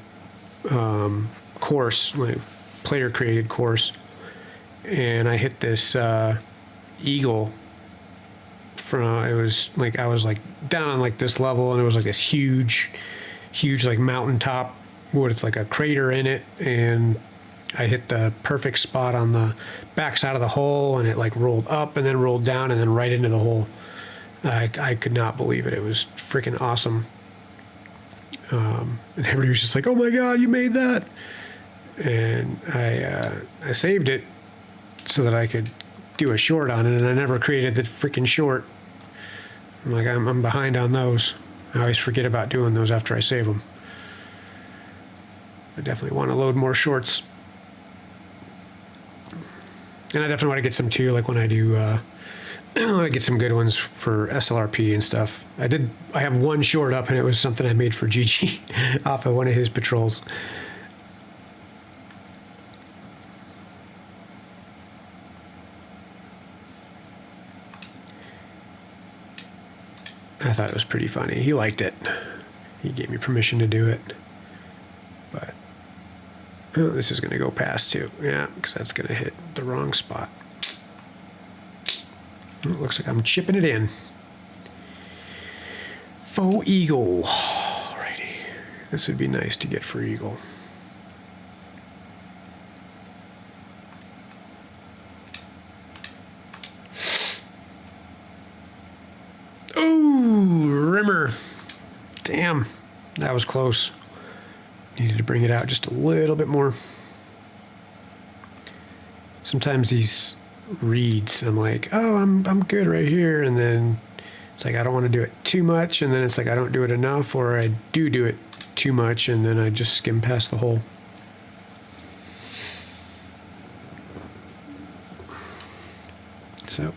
course, like player-created course, and I hit this eagle. It was like I was like down on like this level, and it was like this huge like mountaintop with like a crater in it, and I hit the perfect spot on the back side of the hole, and it like rolled up and then rolled down and then right into the hole. I could not believe it. It was freaking awesome. And everybody was just like, "Oh my God, you made that!" and I saved it so that I could do a short on it, and I never created the freaking short. I'm like, I'm behind on those. I always forget about doing those after I save them. I definitely want to load more shorts. And I definitely want to get some too, like when I do, I get some good ones for SLRP and stuff. I have one short up, and it was something I made for GG off of one of his patrols. I thought it was pretty funny. He liked it. He gave me permission to do it. But oh, this is going to go past too. Yeah, because that's going to hit the wrong spot. It looks like I'm chipping it in. Faux eagle. Alrighty. This would be nice to get for eagle. Ooh, rimmer. Damn, that was close. Needed to bring it out just a little bit more. Sometimes these reads, I'm like, oh, I'm good right here, and then it's like I don't want to do it too much, and then it's like I don't do it enough, or I do it too much, and then I just skim past the hole. So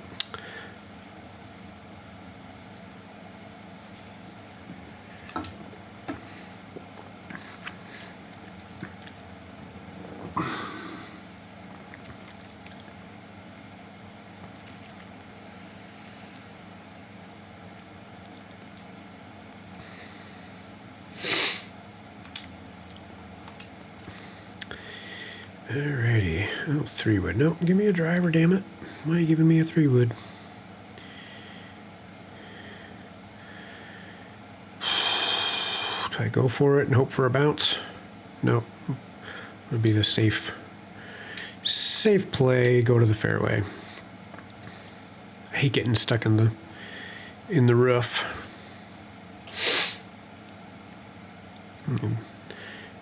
alrighty. Oh, 3-wood. Nope, give me a driver, damn it. Why are you giving me a 3-wood? Do I go for it and hope for a bounce? Nope. Would be the safe play. Go to the fairway. I hate getting stuck in the rough.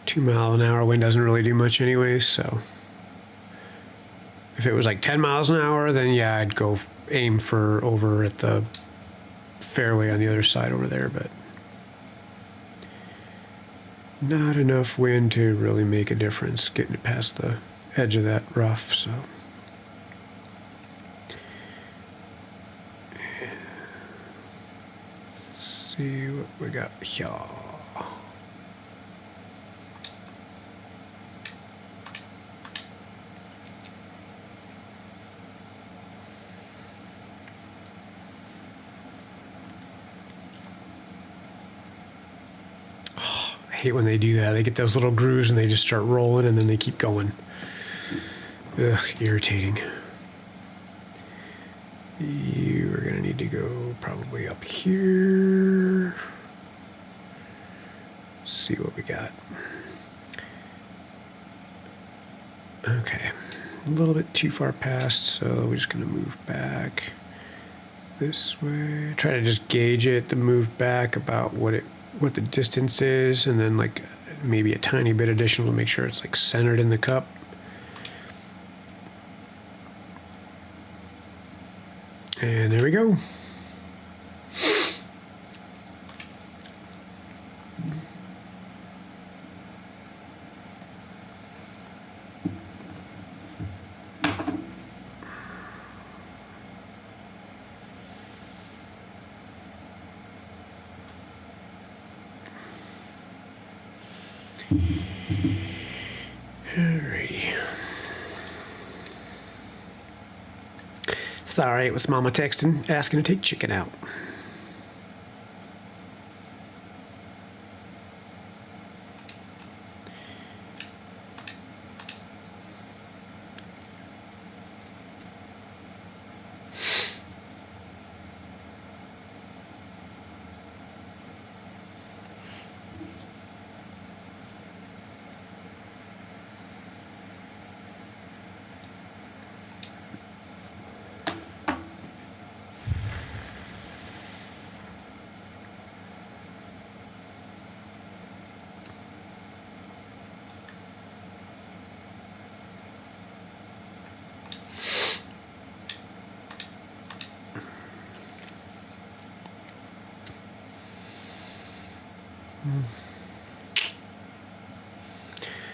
2-mile-an-hour wind doesn't really do much anyway, so if it was like 10 miles an hour, then yeah, I'd go aim for over at the fairway on the other side over there, but not enough wind to really make a difference getting it past the edge of that rough, so. Let's see what we got here. I hate when they do that. They get those little grooves and they just start rolling and then they keep going. Ugh, irritating. You are gonna need to go probably up here. Let's see what we got. Okay, a little bit too far past, so we're just gonna move back this way. Try to just gauge it, the move back about what the distance is, and then like maybe a tiny bit additional to make sure it's like centered in the cup. And there we go. Alrighty. Sorry, it was Mama texting, asking to take chicken out.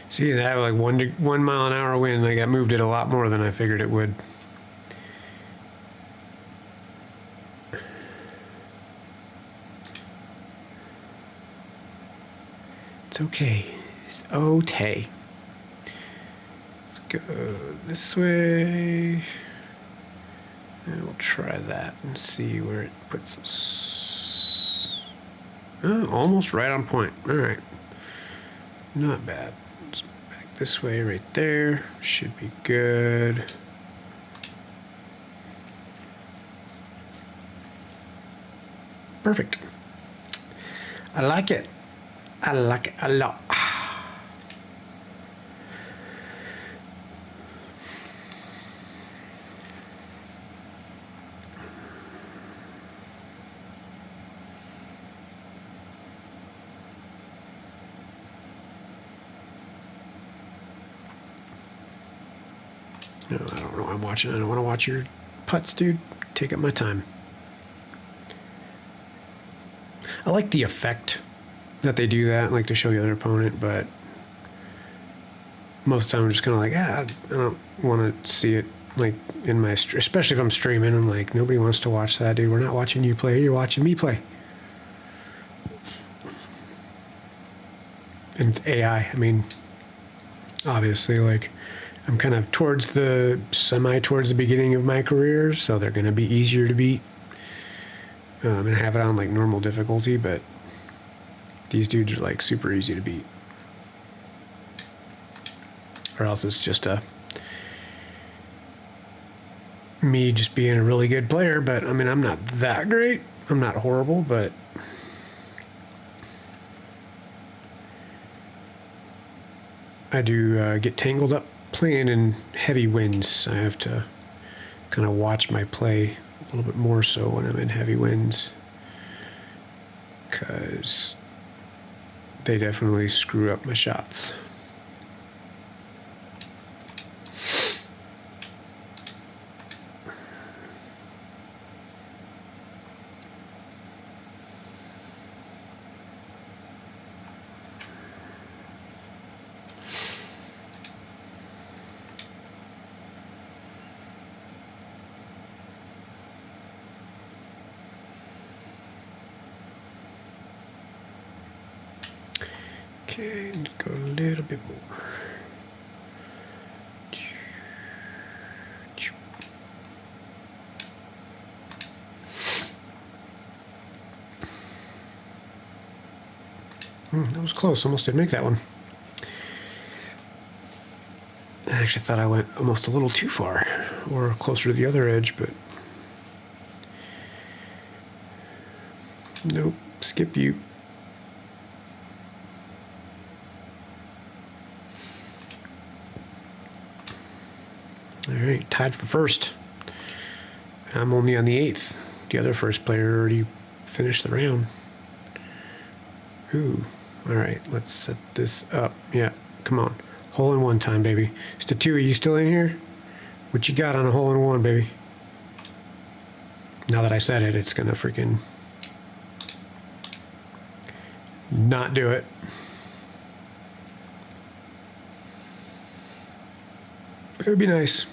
See that, like 1 mile an hour wind, like that moved it a lot more than I figured it would. It's okay. It's okay. Let's go this way. And we'll try that and see where it puts us. Oh, almost right on point. All right. Not bad. Let's back this way right there. Should be good. Perfect. I like it. I like it a lot. No, I don't know. I'm watching. I don't want to watch your putts, dude. Take up my time. I like the effect that they do that, like to show the other opponent, but most of the time I'm just kind of like, I don't want to see it like in my, especially if I'm streaming. I'm like, nobody wants to watch that, dude. We're not watching you play. You're watching me play. And it's AI. I mean, obviously, like, I'm kind of towards the beginning of my career, so they're going to be easier to beat. And have it on like normal difficulty, but these dudes are like super easy to beat. Or else it's just me just being a really good player, but I mean, I'm not that great. I'm not horrible, but I do get tangled up playing in heavy winds. I have to kind of watch my play a little bit more so when I'm in heavy winds, because they definitely screw up my shots. Okay, go a little bit more. That was close. Almost didn't make that one. I actually thought I went almost a little too far, or closer to the other edge, but nope. Skip you. All right, tied for first. I'm only on the 8th. The other first player already finished the round. Ooh. All right, let's set this up. Yeah, come on. Hole in one time, baby. Statue, are you still in here? What you got on a hole in one, baby? Now that I said it, it's gonna freaking not do it. It would be nice.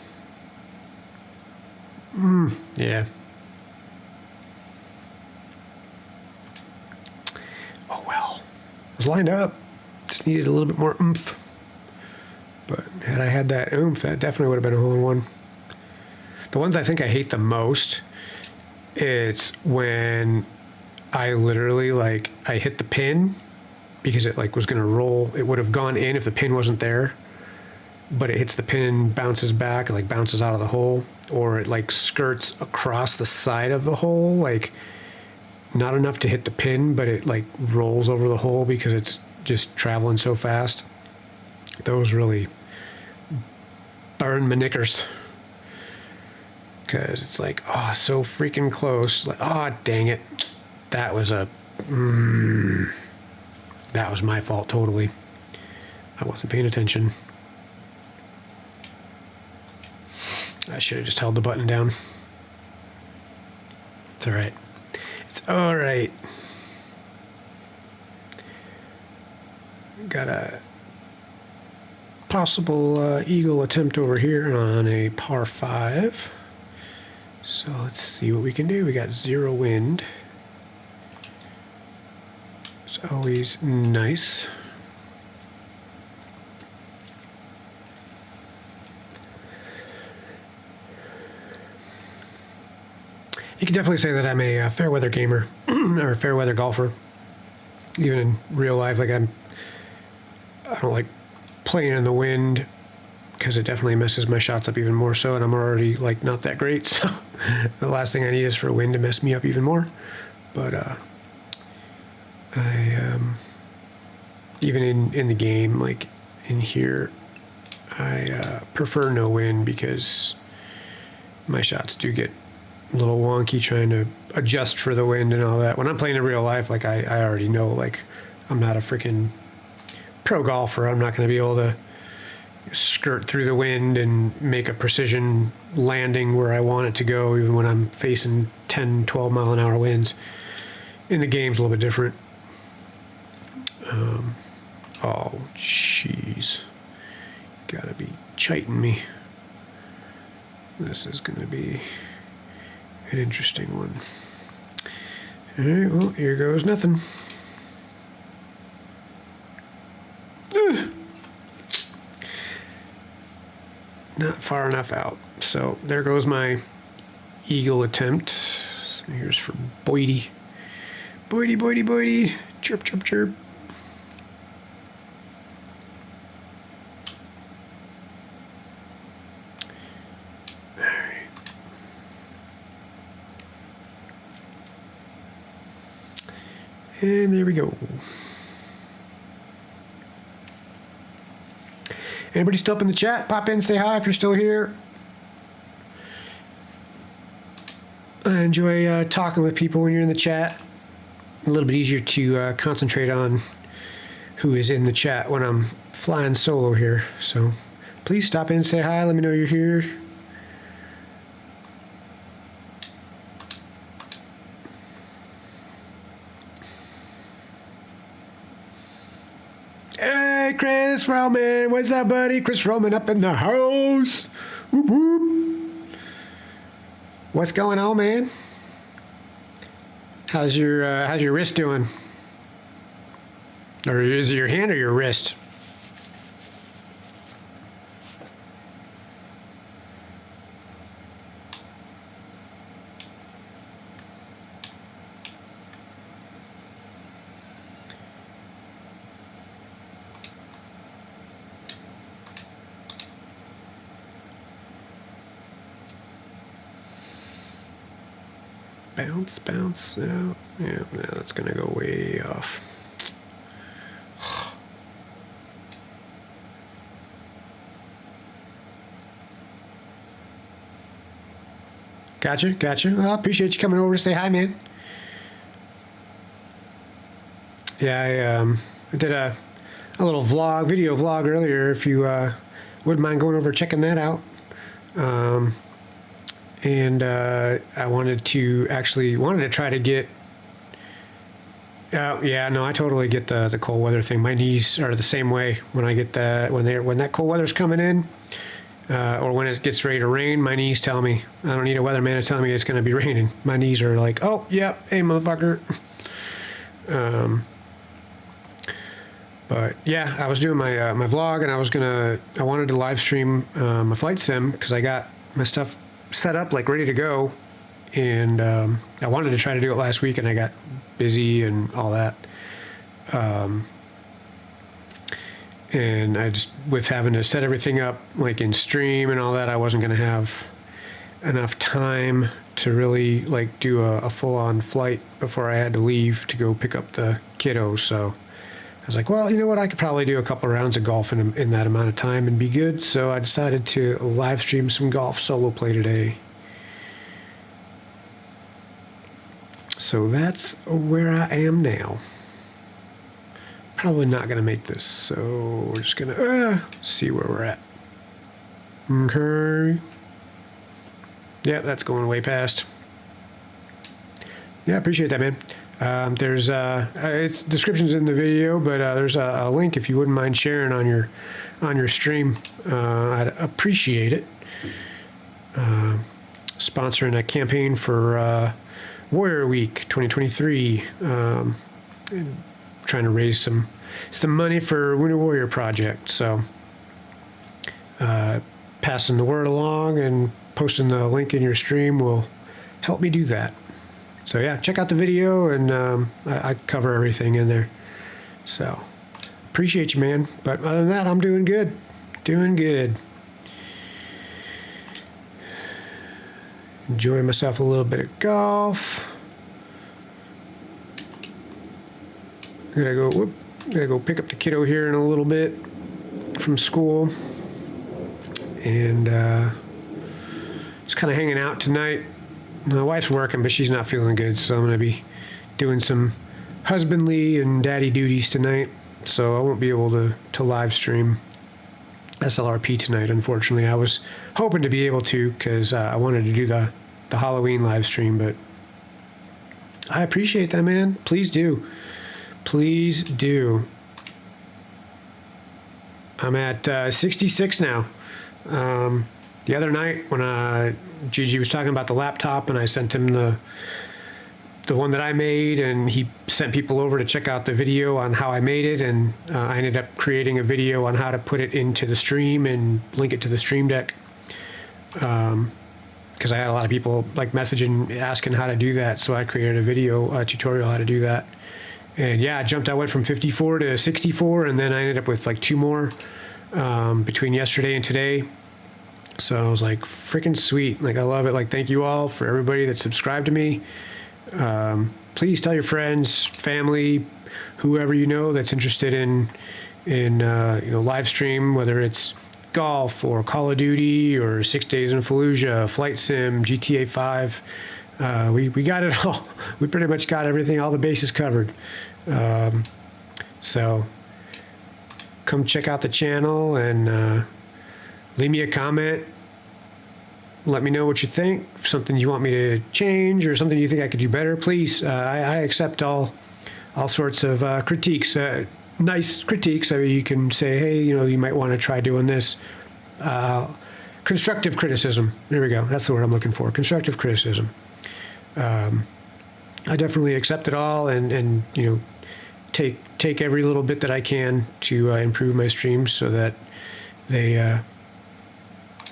Yeah. Oh well. It was lined up. Just needed a little bit more oomph. But had I had that oomph, that definitely would have been a hole in one. The ones I think I hate the most, it's when I literally, like, I hit the pin because it like was gonna roll. It would have gone in if the pin wasn't there, but it hits the pin and bounces back, and like bounces out of the hole, or it like skirts across the side of the hole, like not enough to hit the pin, but it like rolls over the hole because it's just traveling so fast. Those really burn my knickers, because it's like, oh, so freaking close. Like, oh, dang it. That was that was my fault totally. I wasn't paying attention. I should have just held the button down. It's all right. It's all right. Got a possible eagle attempt over here on a par 5. So let's see what we can do. We got 0 wind. It's always nice. You can definitely say that I'm a fair weather gamer or a fair weather golfer. Even in real life, like I don't like playing in the wind because it definitely messes my shots up even more so, and I'm already like not that great. So the last thing I need is for wind to mess me up even more. But I even in the game, like in here, I prefer no wind because my shots do get a little wonky trying to adjust for the wind and all that. When I'm playing in real life, like I already know, like I'm not a freaking pro golfer. I'm not going to be able to skirt through the wind and make a precision landing where I want it to go, even when I'm facing 10, 12 mile an hour winds. In the game's a little bit different. Oh, jeez. Gotta be chiting me. This is going to be an interesting one. All right, well, here goes nothing. Not far enough out. So there goes my eagle attempt. So here's for Boydie. Boydie, Boydie, Boydie. Chirp, chirp, chirp. And there we go. Anybody still up in the chat? Pop in, say hi if you're still here. I enjoy talking with people when you're in the chat. A little bit easier to concentrate on who is in the chat when I'm flying solo here. So please stop in, say hi, let me know you're here. Hey, Chris Roman. What's up, buddy? Chris Roman up in the house. Whoop, whoop. What's going on, man? How's your wrist doing? Or is it your hand or your wrist? Bounce, bounce out. Yeah, no, that's gonna go way off. Gotcha, gotcha. Well, I appreciate you coming over to say hi, man. Yeah, I did a little vlog, video vlog earlier. If you wouldn't mind going over checking that out. And I wanted to try to get. Yeah, no, I totally get the cold weather thing. My knees are the same way when I get when that cold weather's coming in, or when it gets ready to rain. My knees tell me. I don't need a weatherman to tell me it's going to be raining. My knees are like, oh, yep, hey, motherfucker. But yeah, I was doing my my vlog, and I wanted to live stream my flight sim because I got my stuff set up, like ready to go, and I wanted to try to do it last week, and I got busy and all that, and I just, with having to set everything up like in stream and all that, I wasn't going to have enough time to really like do a full-on flight before I had to leave to go pick up the kiddos. So I was like, well, you know what, I could probably do a couple of rounds of golf in that amount of time and be good. So I decided to live stream some golf solo play today. So that's where I am now. Probably not going to make this, so we're just going to see where we're at. Okay. Yeah, that's going way past. Yeah, appreciate that, man. There's it's descriptions in the video, but there's a link if you wouldn't mind sharing on your stream. I'd appreciate it. Sponsoring a campaign for Warrior Week 2023. Trying to raise some money for Winter Warrior Project. So passing the word along and posting the link in your stream will help me do that. So yeah, check out the video, and I cover everything in there. So appreciate you, man. But other than that, I'm doing good. Doing good. Enjoying myself a little bit of golf. Gotta go pick up the kiddo here in a little bit from school, and just kind of hanging out tonight. My wife's working, but she's not feeling good, so I'm gonna be doing some husbandly and daddy duties tonight. So I won't be able to live stream SLRP tonight, unfortunately. I was hoping to be able to, because I wanted to do the Halloween live stream, but I appreciate that, man. Please do. Please do. I'm at 66 now. The other night when Gigi was talking about the laptop, and I sent him the one that I made, and he sent people over to check out the video on how I made it, and I ended up creating a video on how to put it into the stream and link it to the Stream Deck. Because I had a lot of people like messaging asking how to do that, so I created a video tutorial how to do that. And yeah, I went from 54 to 64, and then I ended up with like 2 more between yesterday and today. So I was like, freaking sweet. Like, I love it. Like, thank you all for everybody that subscribed to me. Please tell your friends, family, whoever you know that's interested in live stream, whether it's golf or Call of Duty or 6 Days in Fallujah, Flight Sim, GTA 5. We got it all. We pretty much got everything, all the bases covered. So come check out the channel and leave me a comment. Let me know what you think. If something you want me to change or something you think I could do better, please. I accept all sorts of critiques, nice critiques. So you can say, hey, you might want to try doing this. Constructive criticism. There we go. That's the word I'm looking for. Constructive criticism. I definitely accept it all, and take every little bit that I can to improve my streams so that they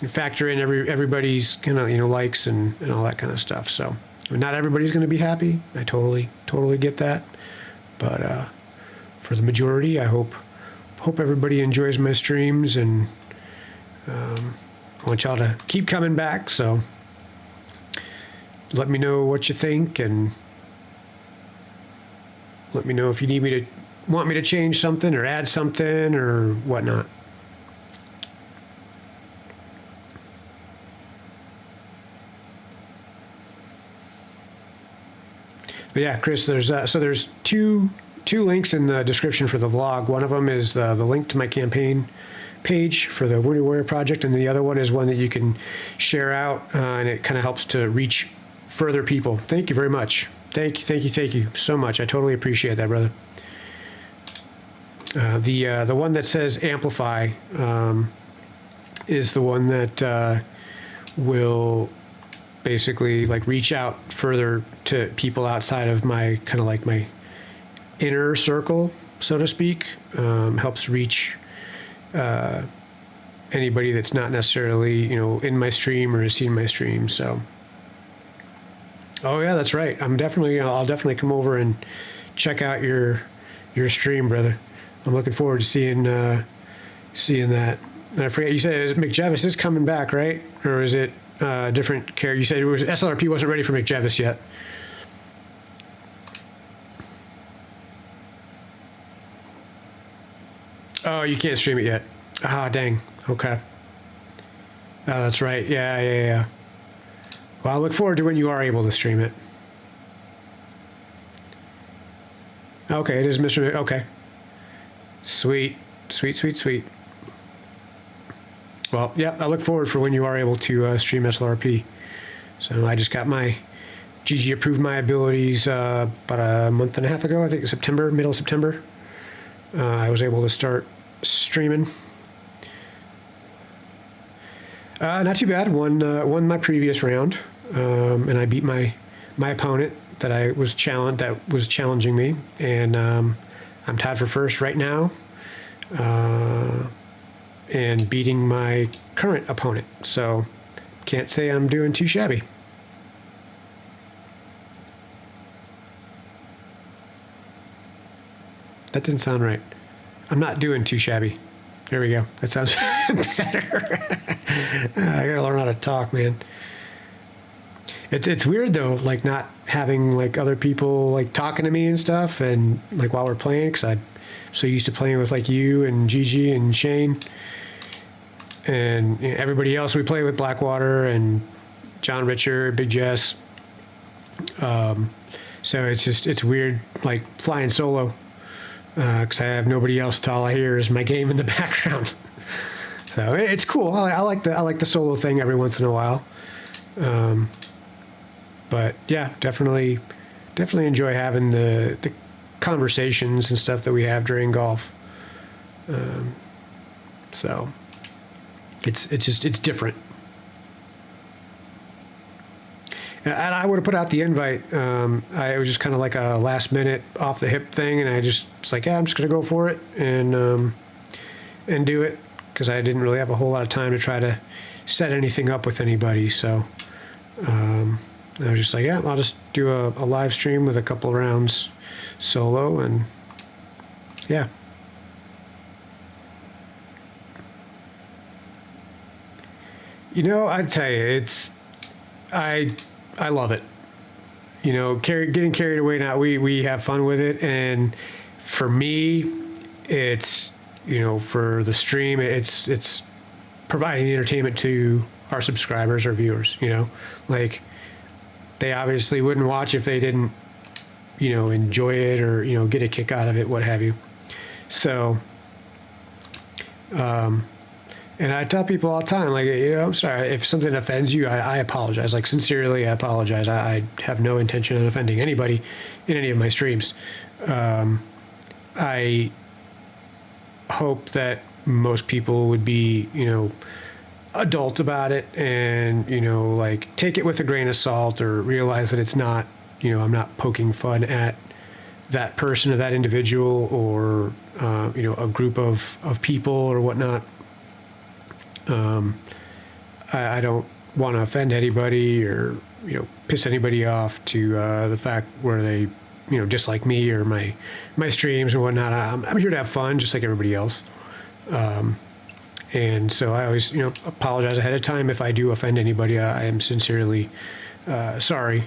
factor in everybody's likes and all that kind of stuff. So not everybody's going to be happy. I totally get that, but for the majority, I hope everybody enjoys my streams, and I want y'all to keep coming back. So let me know what you think, and let me know if you want me to change something or add something or whatnot. But yeah, Chris, there's two links in the description for the vlog. One of them is the link to my campaign page for the Winter Warrior project, and the other one is one that you can share out, and it kind of helps to reach further people. Thank you very much. Thank you so much. I totally appreciate that, brother. The one that says amplify is the one that will basically like reach out further to people outside of my kind of like my inner circle, so to speak. Helps reach anybody that's not necessarily in my stream or has seen my stream. So oh yeah, that's right. I'll definitely come over and check out your stream, brother. I'm looking forward to seeing that. And I forget, you said McJevis is coming back, right? Or is it different character? You said it was SLRP wasn't ready for McJevis yet. Oh, you can't stream it yet. Ah, dang. Okay. Oh, that's right. Yeah. Well, I look forward to when you are able to stream it. Okay, it is Mr. Okay. Sweet. Well, yeah, I look forward for when you are able to stream SLRP. So I just got my GG approved my abilities about a month and a half ago. I think September, middle of September. I was able to start streaming. Not too bad. Won my previous round, and I beat my opponent that was challenging me, and I'm tied for first right now, and beating my current opponent. So can't say I'm doing too shabby. That didn't sound right. I'm not doing too shabby. There we go. That sounds better. I gotta learn how to talk, man. It's weird though, like not having like other people like talking to me and stuff, and like while we're playing, because I'm so used to playing with like you and Gigi and Shane and everybody else we play with, Blackwater and John Richard, Big Jess. So it's weird like flying solo. Because I have nobody else to all I hear is my game in the background. So it's cool. I like the solo thing every once in a while. But yeah, definitely enjoy having the conversations and stuff that we have during golf. So it's different. And I would have put out the invite. It was just kind of like a last minute off the hip thing, and I just was like, yeah, I'm just gonna go for it and do it, because I didn't really have a whole lot of time to try to set anything up with anybody. So I was just like, yeah, I'll just do a live stream with a couple of rounds solo, and yeah. I'd tell you, I love it. Getting carried away now, we have fun with it. And for me, it's, for the stream, it's providing the entertainment to our subscribers or viewers, like they obviously wouldn't watch if they didn't, enjoy it or, get a kick out of it, what have you. So, and I tell people all the time, like, I'm sorry, if something offends you, I apologize. Like, sincerely, I apologize. I have no intention of offending anybody in any of my streams. I hope that most people would be, adult about it and, like, take it with a grain of salt, or realize that it's not, I'm not poking fun at that person or that individual or, a group of people or whatnot. I don't want to offend anybody or, piss anybody off to the fact where they, dislike me or my streams and whatnot. I'm here to have fun just like everybody else. And so I always, apologize ahead of time if I do offend anybody. I am sincerely sorry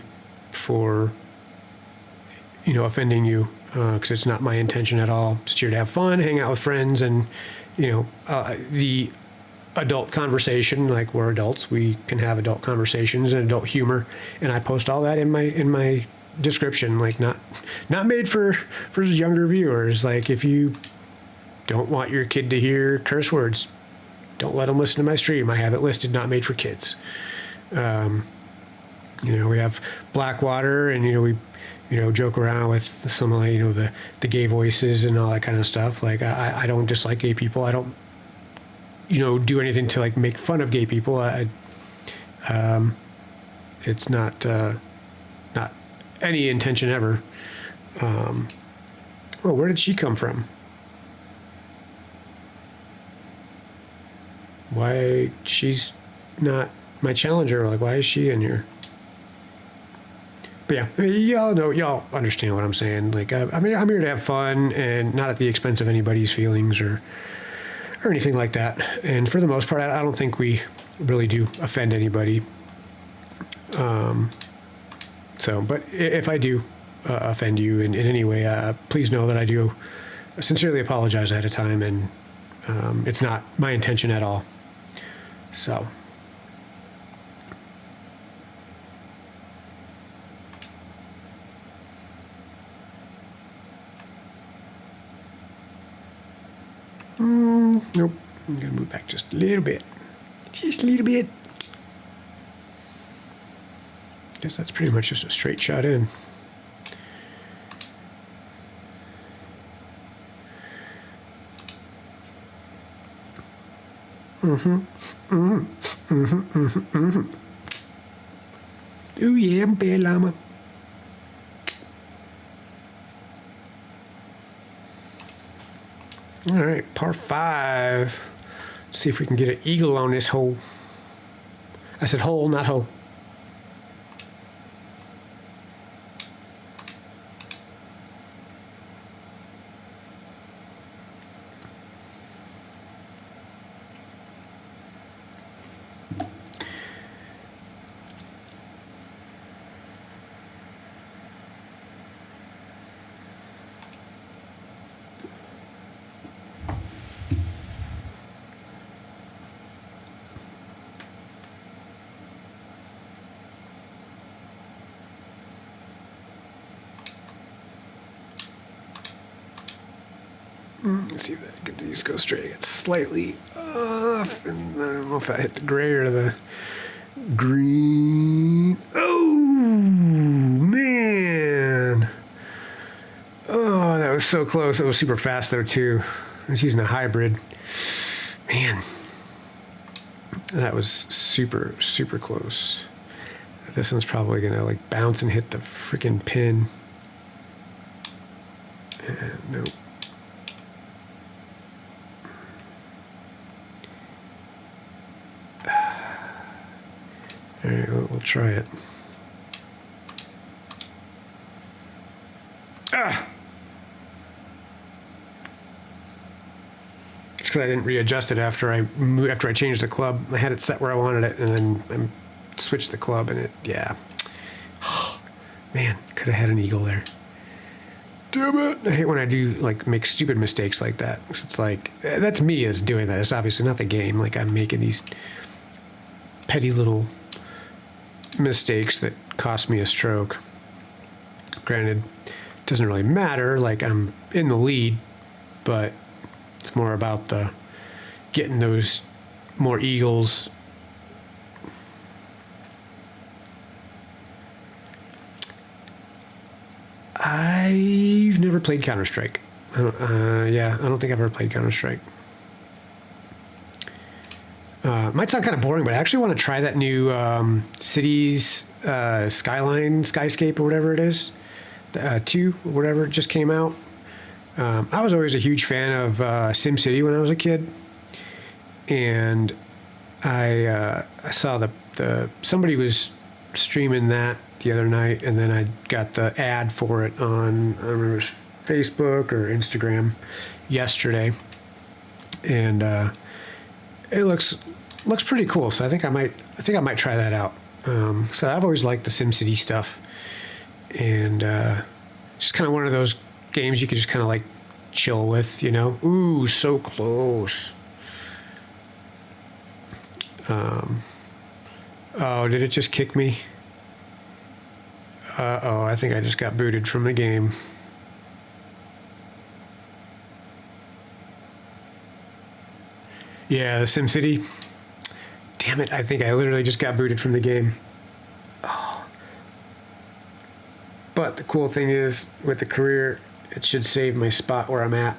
for, offending you, because it's not my intention at all. Just here to have fun, hang out with friends, and, the adult conversation, like we're adults, we can have adult conversations and adult humor, and I post all that in my description, like not made for younger viewers. Like, if you don't want your kid to hear curse words, don't let them listen to my stream. I have it listed, not made for kids. We have Blackwater, and we joke around with some of the gay voices and all that kind of stuff. Like, I don't dislike gay people. I don't do anything to like make fun of gay people. It's not any intention ever. Where did she come from? Why she's not my challenger? Like, why is she in here? But yeah, y'all understand what I'm saying. Like, I'm here to have fun and not at the expense of anybody's feelings or anything like that. And for the most part, I don't think we really do offend anybody. But if I do offend you in any way, please know that I do sincerely apologize ahead of time, and it's not my intention at all. So. Nope. I'm going to move back just a little bit. Just a little bit. Guess that's pretty much just a straight shot in. Ooh yeah, bear llama. All right, par 5. Let's see if we can get an eagle on this hole. I said hole, not hoe. Let's see if I can just go straight. It's slightly off, and I don't know if I hit the gray or the green. Oh man! Oh, that was so close. It was super fast though too. I was using a hybrid. Man, that was super close. This one's probably gonna like bounce and hit the freaking pin. Nope. All right, we'll try it. Ah! It's because I didn't readjust it after I changed the club. I had it set where I wanted it, and then I switched the club, and it, yeah. Man, could have had an eagle there. Damn it! I hate when I do like make stupid mistakes like that. It's like that's me as doing that. It's obviously not the game. Like I'm making these petty little mistakes that cost me a stroke. Granted, it doesn't really matter, like I'm in the lead, but it's more about the getting those more eagles. I've never played Counter-Strike. I don't think I've ever played Counter-Strike. Might sound kind of boring, but I actually want to try that new Cities Skyscape or whatever it is. 2 or whatever it just came out. I was always a huge fan of SimCity when I was a kid, and I saw the somebody was streaming that the other night, and then I got the ad for it on, I don't remember, it was Facebook or Instagram yesterday, and it looks pretty cool. So I think I might try that out. So I've always liked the SimCity stuff, and just kind of one of those games you could just kind of like chill with, you know. Ooh, so close. Oh, did it just kick me? Uh-oh, I think I just got booted from the game. Yeah, the SimCity. Damn it, I think I literally just got booted from the game. Oh. But the cool thing is, with the career, it should save my spot where I'm at.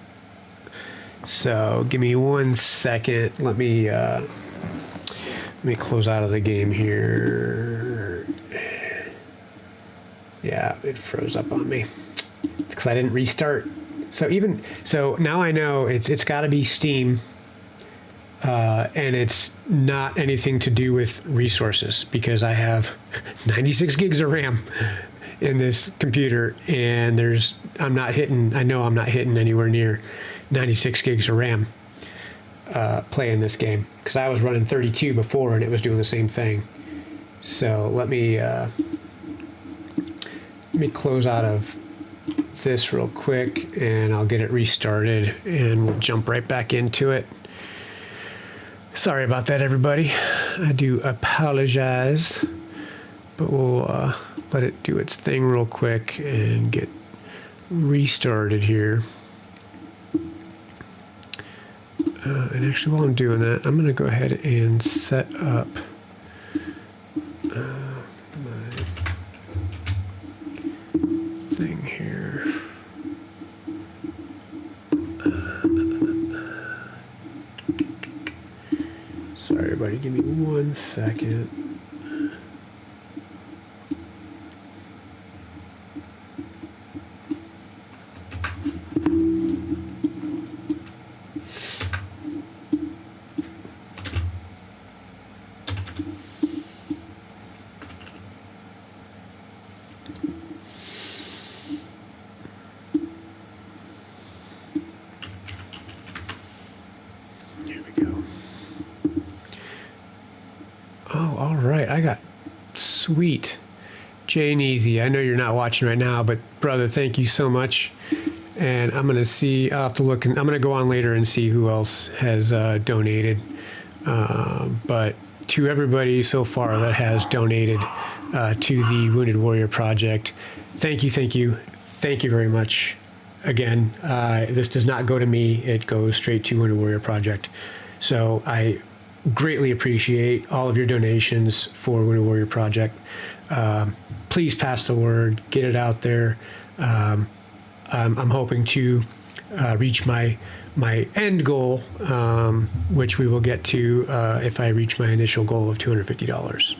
So give me 1 second. Let me close out of the game here. Yeah, it froze up on me. It's because I didn't restart. So now I know it's got to be Steam, and it's not anything to do with resources, because I have 96 gigs of RAM in this computer, and I know I'm not hitting anywhere near 96 gigs of RAM playing this game, because I was running 32 before and it was doing the same thing. So let me close out of this real quick, and I'll get it restarted, and we'll jump right back into it. Sorry about that, everybody. I do apologize, but we'll let it do its thing real quick and get restarted here. And actually, while I'm doing that, I'm going to go ahead and set up my thing here. Sorry, everybody, give me 1 second. Oh, all right. I got sweet. Jay and Easy. I know you're not watching right now, but brother, thank you so much. And I'm going to see, I'll have to look, and I'm going to go on later and see who else has donated. But to everybody so far that has donated to the Wounded Warrior Project, thank you, thank you, thank you very much. Again, this does not go to me. It goes straight to Wounded Warrior Project. So I greatly appreciate all of your donations for Wounded Warrior Project. Please pass the word, get it out there. I'm hoping to reach my end goal, which we will get to if I reach my initial goal of $250.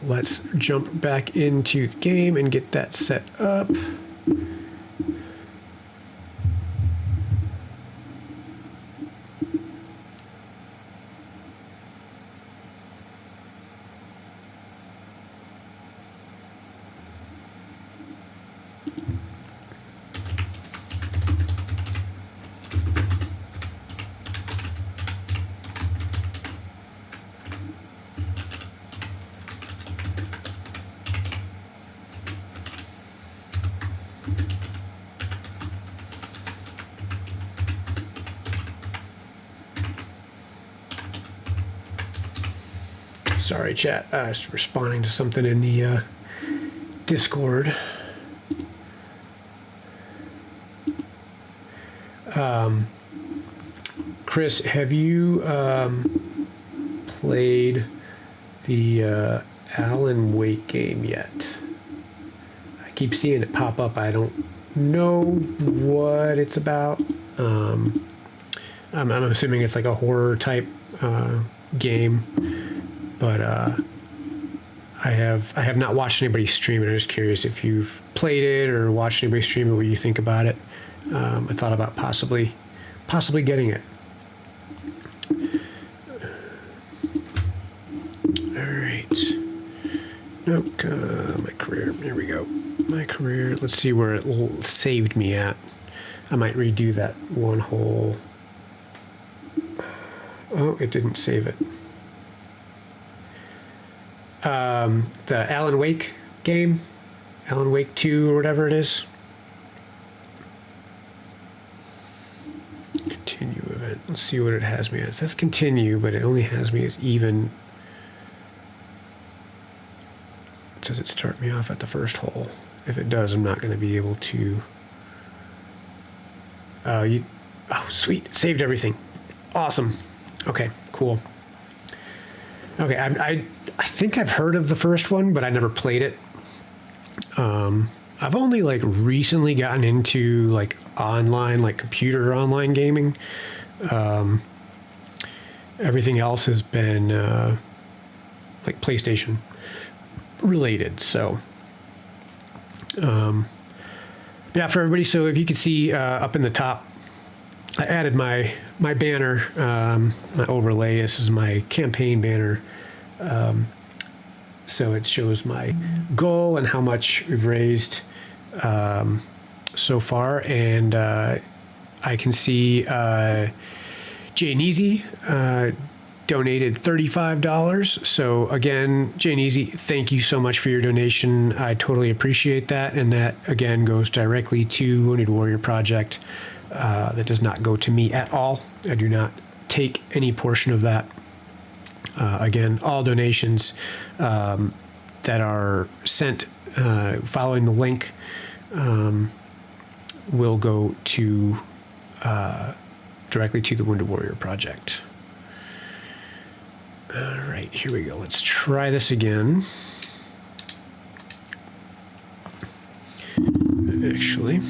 Let's jump back into the game and get that set up. Sorry, chat. I was responding to something in the Discord. Chris, have you played the Alan Wake game yet? I keep seeing it pop up. I don't know what it's about. I'm assuming it's like a horror type game. But I have not watched anybody stream it. I'm just curious if you've played it or watched anybody stream it, what you think about it. I thought about possibly getting it. All right. Nope. My career. Here we go. My career. Let's see where it saved me at. I might redo that one whole. Oh, it didn't save it. The Alan Wake game, Alan Wake 2 or whatever it is. Continue event. Let's see what it has me as. It says continue, but it only has me as even. Does it start me off at the first hole? If it does, I'm not going to be able to. Oh, sweet. It saved everything. Awesome. Okay, cool. Okay, I think I've heard of the first one, but I never played it. I've only like recently gotten into like online, like computer online gaming. Everything else has been like PlayStation related. So, yeah, for everybody. So if you can see up in the top, I added my banner, my overlay. This is my campaign banner. So it shows my goal and how much we've raised so far. And I can see Jay and Easy donated $35. So again, Jay and Easy, thank you so much for your donation. I totally appreciate that. And that, again, goes directly to Wounded Warrior Project. That does not go to me at all. I do not take any portion of that. Again, all donations that are sent following the link will go to directly to the Wounded Warrior Project. All right, here we go. Let's try this again. actually.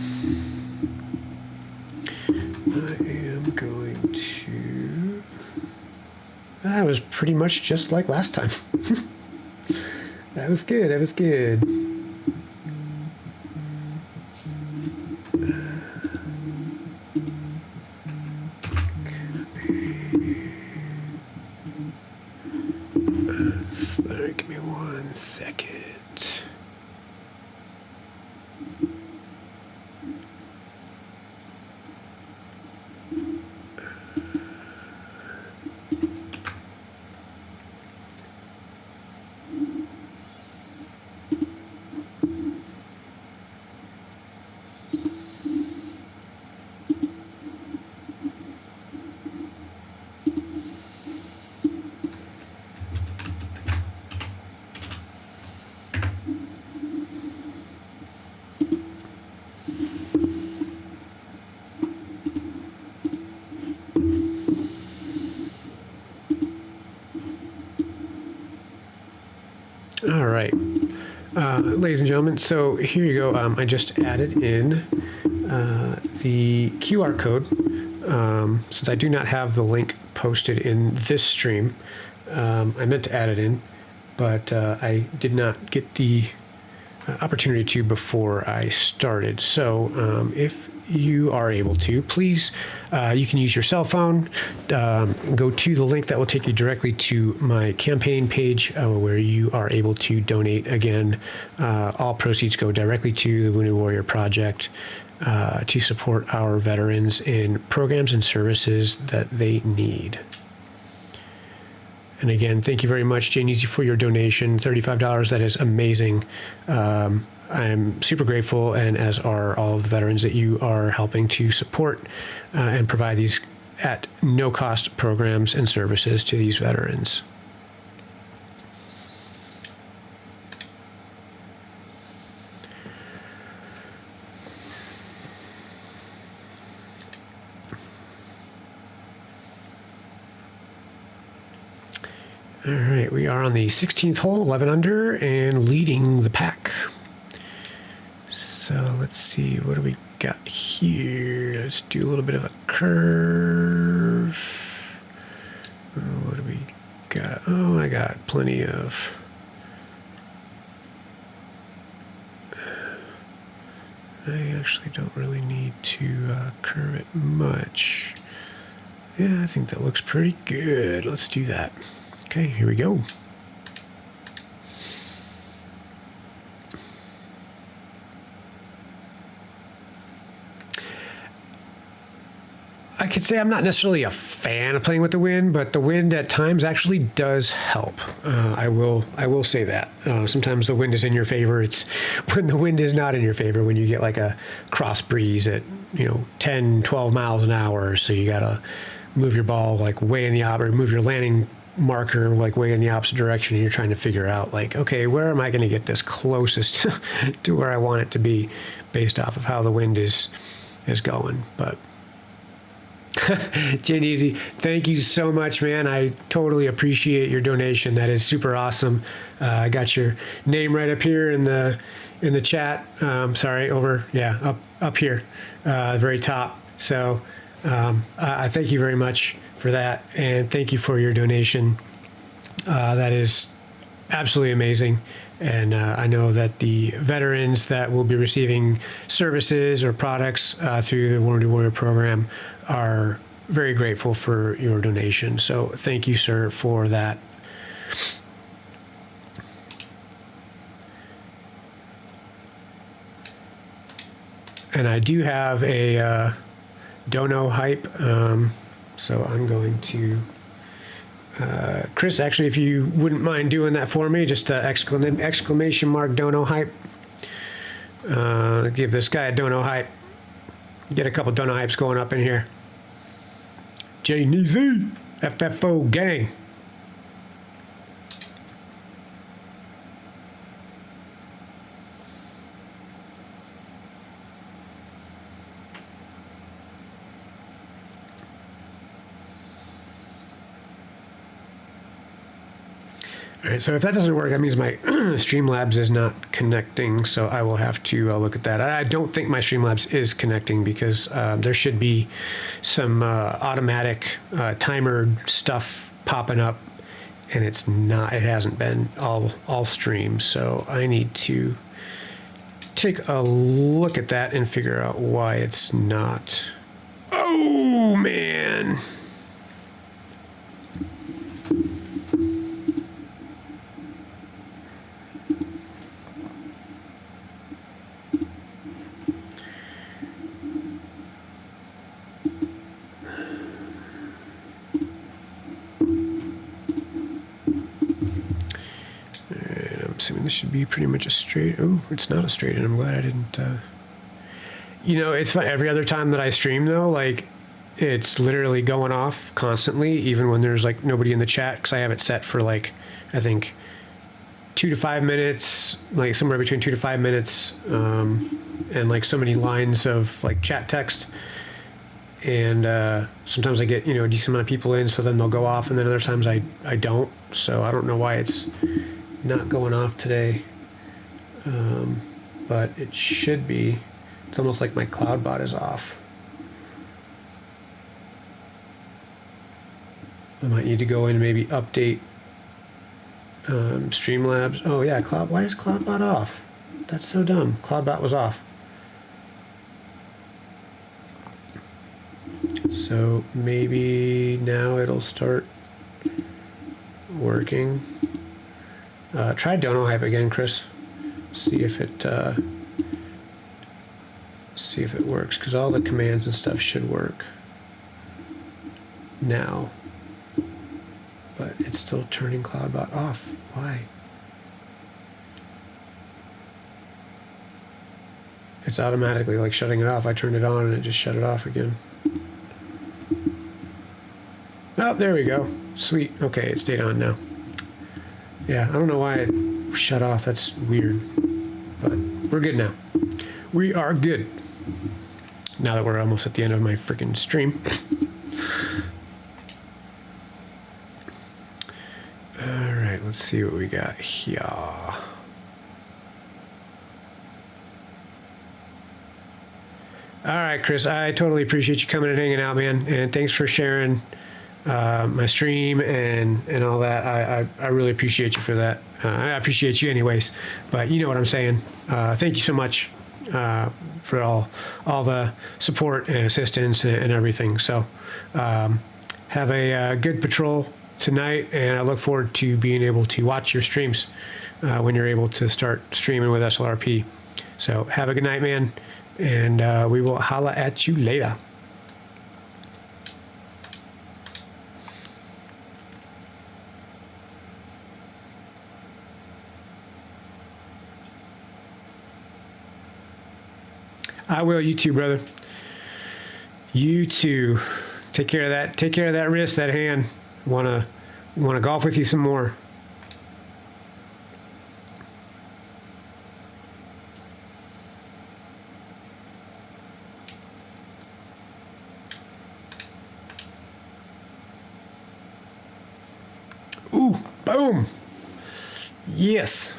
I am going to... That was pretty much just like last time. That was good, that was good. Sorry, give me 1 second. All right, ladies and gentlemen, so here you go. I just added in the QR code. Since I do not have the link posted in this stream, I meant to add it in, but I did not get the opportunity to before I started. So if you are able to, please, you can use your cell phone, go to the link that will take you directly to my campaign page where you are able to donate. Again, all proceeds go directly to the Wounded Warrior Project to support our veterans in programs and services that they need. And again, thank you very much, Jane Easy, for your donation, $35. That is amazing. I'm super grateful, and as are all of the veterans that you are helping to support and provide these at no cost programs and services to these veterans. All right, we are on the 16th hole, 11 under, and leading the pack. So let's see, what do we got here? Let's do a little bit of a curve. What do we got? Oh, I got plenty of... I actually don't really need to curve it much. Yeah, I think that looks pretty good. Let's do that. Okay, here we go. I could say I'm not necessarily a fan of playing with the wind, but the wind at times actually does help. I will say that. Sometimes the wind is in your favor. It's when the wind is not in your favor, when you get like a cross breeze at 10, 12 miles an hour. So you gotta move your ball like way in the opposite, move your landing marker like way in the opposite direction, and you're trying to figure out like, okay, where am I going to get this closest to where I want it to be based off of how the wind is going. But Jane Easy, thank you so much, man. I totally appreciate your donation. That is super awesome. I got your name right up here in the chat. Sorry, up here, the very top. So I thank you very much for that, and thank you for your donation. That is absolutely amazing. And I know that the veterans that will be receiving services or products through the Wounded Warrior program are very grateful for your donation. So thank you, sir, for that. And I do have a dono hype, so I'm going to Chris, actually, if you wouldn't mind doing that for me, just exclamation mark dono hype. Give this guy a dono hype. Get a couple dono hypes going up in here. J-Neezy, FFO gang. All right, so if that doesn't work, that means my Streamlabs is not connecting, so I will have to look at that. I don't think my Streamlabs is connecting because there should be some automatic timer stuff popping up, and it's not. It hasn't been all stream, so I need to take a look at that and figure out why it's not. Oh, man. Assuming this should be pretty much a straight. Oh, it's not a straight, and I'm glad I didn't. You know, it's fun. Every other time that I stream, though, like, it's literally going off constantly, even when there's like nobody in the chat, because I have it set for like, I think 2 to 5 minutes, like somewhere between 2 to 5 minutes, and like so many lines of like chat text. And sometimes I get, you know, a decent amount of people in, so then they'll go off, and then other times I don't. So I don't know why it's not going off today, but it should be. It's almost like my CloudBot is off. I might need to go in and maybe update Streamlabs. Oh yeah, why is CloudBot off? That's so dumb. CloudBot was off. So maybe now it'll start working. Try Dono Hype again, Chris. See if it works, because all the commands and stuff should work now. But it's still turning CloudBot off. Why? It's automatically like shutting it off. I turned it on and it just shut it off again. Oh, there we go. Sweet. Okay, it stayed on now. Yeah, I don't know why it shut off. That's weird. But we're good now. We are good. Now that we're almost at the end of my freaking stream. All right, let's see what we got here. All right, Chris, I totally appreciate you coming and hanging out, man. And thanks for sharing my stream and all that. I really appreciate you for that. I appreciate you anyways, but you know what I'm saying. Thank you so much for all the support and assistance and everything. So have a good patrol tonight, and I look forward to being able to watch your streams when you're able to start streaming with SLRP. So have a good night, man, and we will holla at you later. I will. You too, brother. You too. Take care of that. Take care of that wrist, that hand. Wanna golf with you some more. Ooh, boom. Yes.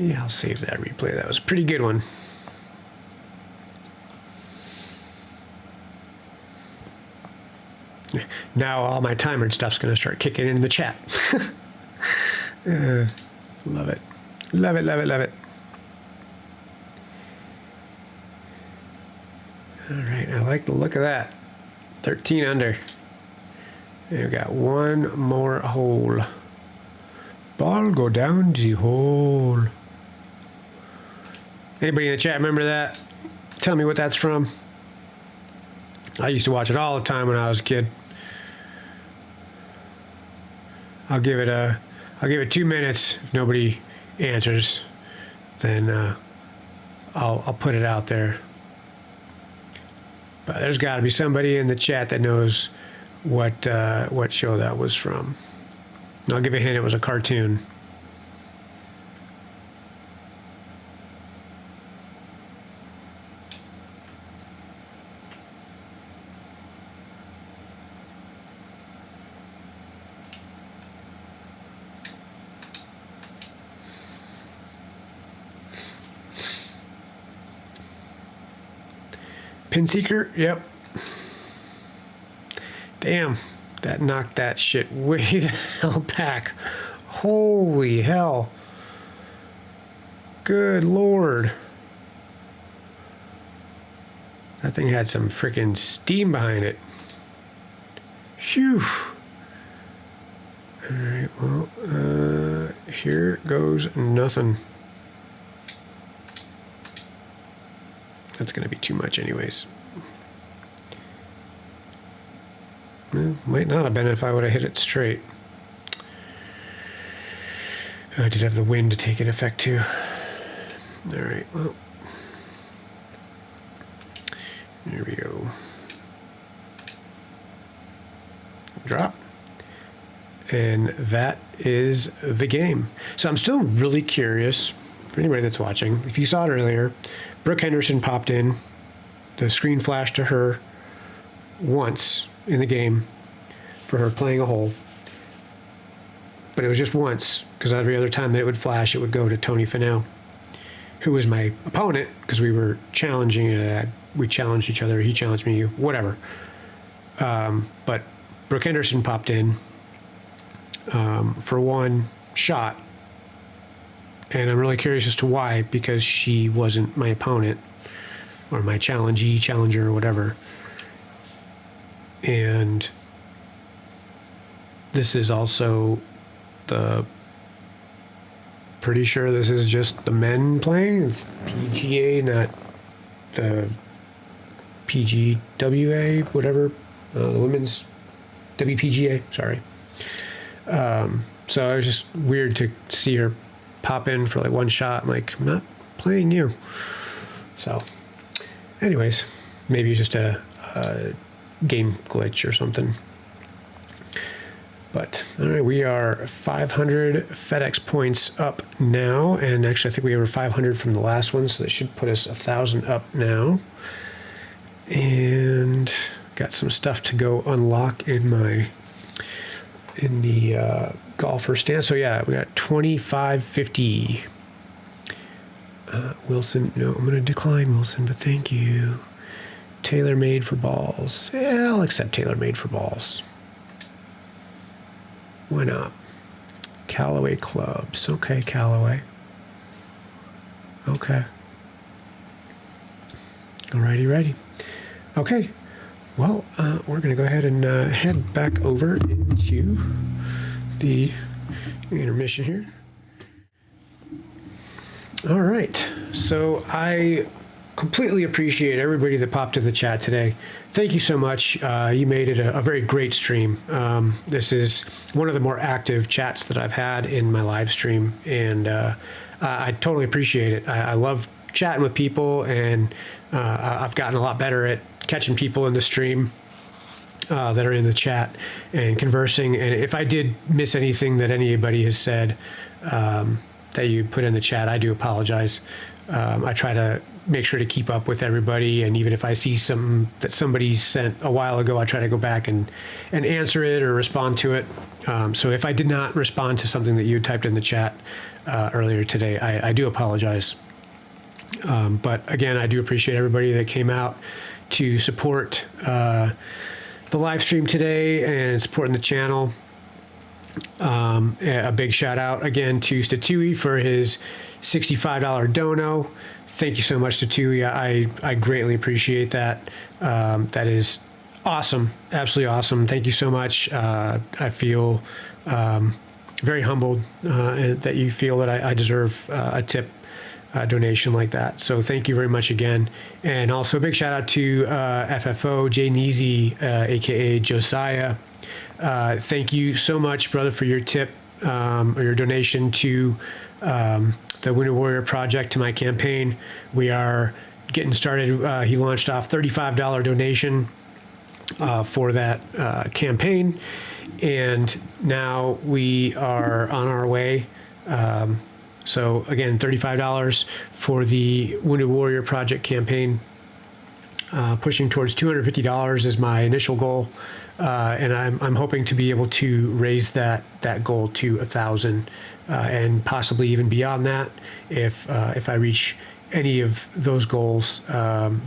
Yeah, I'll save that replay. That was a pretty good one. Now all my timer stuff's going to start kicking in the chat. Love it. Love it, love it, love it. All right, I like the look of that. 13 under. And we've got one more hole. Ball go down the hole. Anybody in the chat remember that? Tell me what that's from. I used to watch it all the time when I was a kid. I'll give it 2 minutes. If nobody answers, then I'll put it out there. But there's got to be somebody in the chat that knows what show that was from. I'll give a hint. It was a cartoon. Pin seeker. Yep. Damn, that knocked that shit way the hell back. Holy hell. Good Lord. That thing had some freaking steam behind it. Phew. All right, well, here goes nothing. That's going to be too much anyways. Well, might not have been if I would have hit it straight. I did have the wind to take an effect too. All right, well. There we go. Drop. And that is the game. So I'm still really curious, for anybody that's watching, if you saw it earlier, Brooke Henderson popped in, the screen flashed to her once in the game for her playing a hole. But it was just once, because every other time that it would flash, it would go to Tony Fennell, who was my opponent, because we were challenging, we challenged each other, he challenged me, whatever. But Brooke Henderson popped in for one shot, and I'm really curious as to why, because she wasn't my opponent, or my challenger, or whatever. And this is also pretty sure this is just the men playing. It's PGA, not the PGWA, whatever. The women's WPGA, sorry. So it was just weird to see her pop in for like one shot. I'm like, I'm not playing you. So anyways, maybe it's just a game glitch or something. But all right, we are 500 FedEx points up now, and actually I think we were 500 from the last one, so that should put us 1,000 up now. And got some stuff to go unlock in the golfer stand. So yeah, we got 2550. Wilson, no, I'm going to decline Wilson, but thank you. TaylorMade for balls. Yeah, I'll accept TaylorMade for balls. Why not? Callaway clubs. Okay, Callaway. Okay. Alrighty, ready. Okay. Well, we're going to go ahead and head back over into the intermission here. All right. So I completely appreciate everybody that popped in the chat today. Thank you so much. You made it a very great stream. This is one of the more active chats that I've had in my live stream, and I totally appreciate it. I love chatting with people, and I've gotten a lot better at catching people in the stream that are in the chat and conversing. And if I did miss anything that anybody has said that you put in the chat, I do apologize. I try to make sure to keep up with everybody, and even if I see something that somebody sent a while ago, I try to go back and answer it or respond to it. So if I did not respond to something that you typed in the chat earlier today, I do apologize. But again, I do appreciate everybody that came out to support the live stream today and supporting the channel. A big shout out again to Statui for his $65 dono. Thank you so much, Statui. I greatly appreciate that. That is awesome, absolutely awesome. Thank you so much. I feel very humbled that you feel that I deserve a tip donation like that. So thank you very much again. And also a big shout out to FFO, Jay Neezy, aka Josiah. Thank you so much, brother, for your tip or your donation to the Winter Warrior Project, to my campaign. We are getting started. He launched off $35 donation for that campaign, and now we are on our way. So again, $35 for the Wounded Warrior Project campaign. Pushing towards $250 is my initial goal, and I'm hoping to be able to raise that goal to 1,000 and possibly even beyond that if I reach any of those goals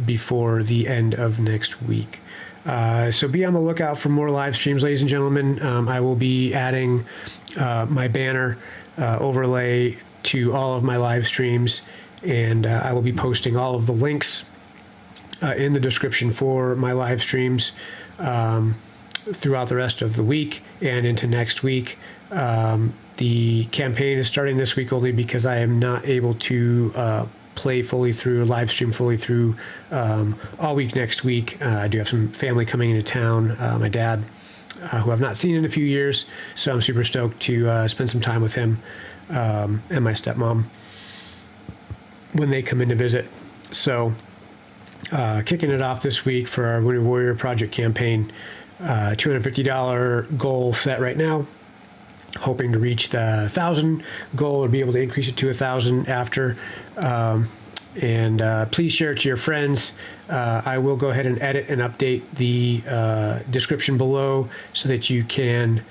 before the end of next week. So be on the lookout for more live streams, ladies and gentlemen. I will be adding my banner overlay to all of my live streams, and I will be posting all of the links in the description for my live streams throughout the rest of the week and into next week. The campaign is starting this week only because I am not able to play fully through, live stream fully through all week next week. I do have some family coming into town, my dad, who I've not seen in a few years, so I'm super stoked to spend some time with him and my stepmom when they come in to visit. So kicking it off this week for our Wounded Warrior Project campaign, $250 goal set right now, hoping to reach the 1,000 goal or be able to increase it to 1,000 after. Please share it to your friends. I will go ahead and edit and update the description below so that you can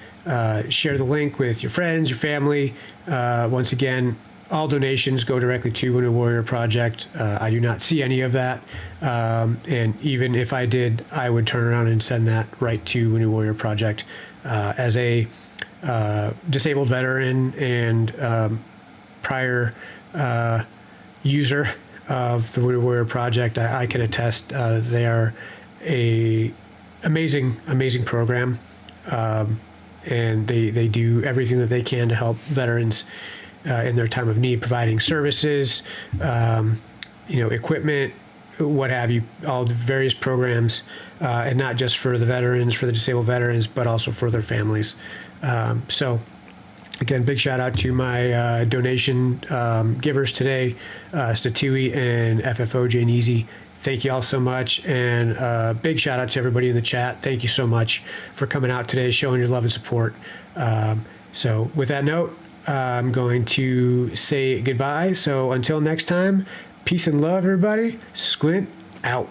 share the link with your friends, your family. Once again, all donations go directly to Wounded Warrior Project. I do not see any of that. And even if I did, I would turn around and send that right to Wounded Warrior Project. As a disabled veteran and prior user of the Wounded Warrior Project, I can attest they are a amazing program, and they do everything that they can to help veterans in their time of need, providing services, equipment, what have you, all the various programs, and not just for the veterans, for the disabled veterans, but also for their families. So again, big shout out to my donation givers today, Statui and FFO Jane Easy. Thank you all so much, and big shout out to everybody in the chat. Thank you so much for coming out today, showing your love and support. So with that note, I'm going to say goodbye. So until next time, peace and love, everybody. Squint out.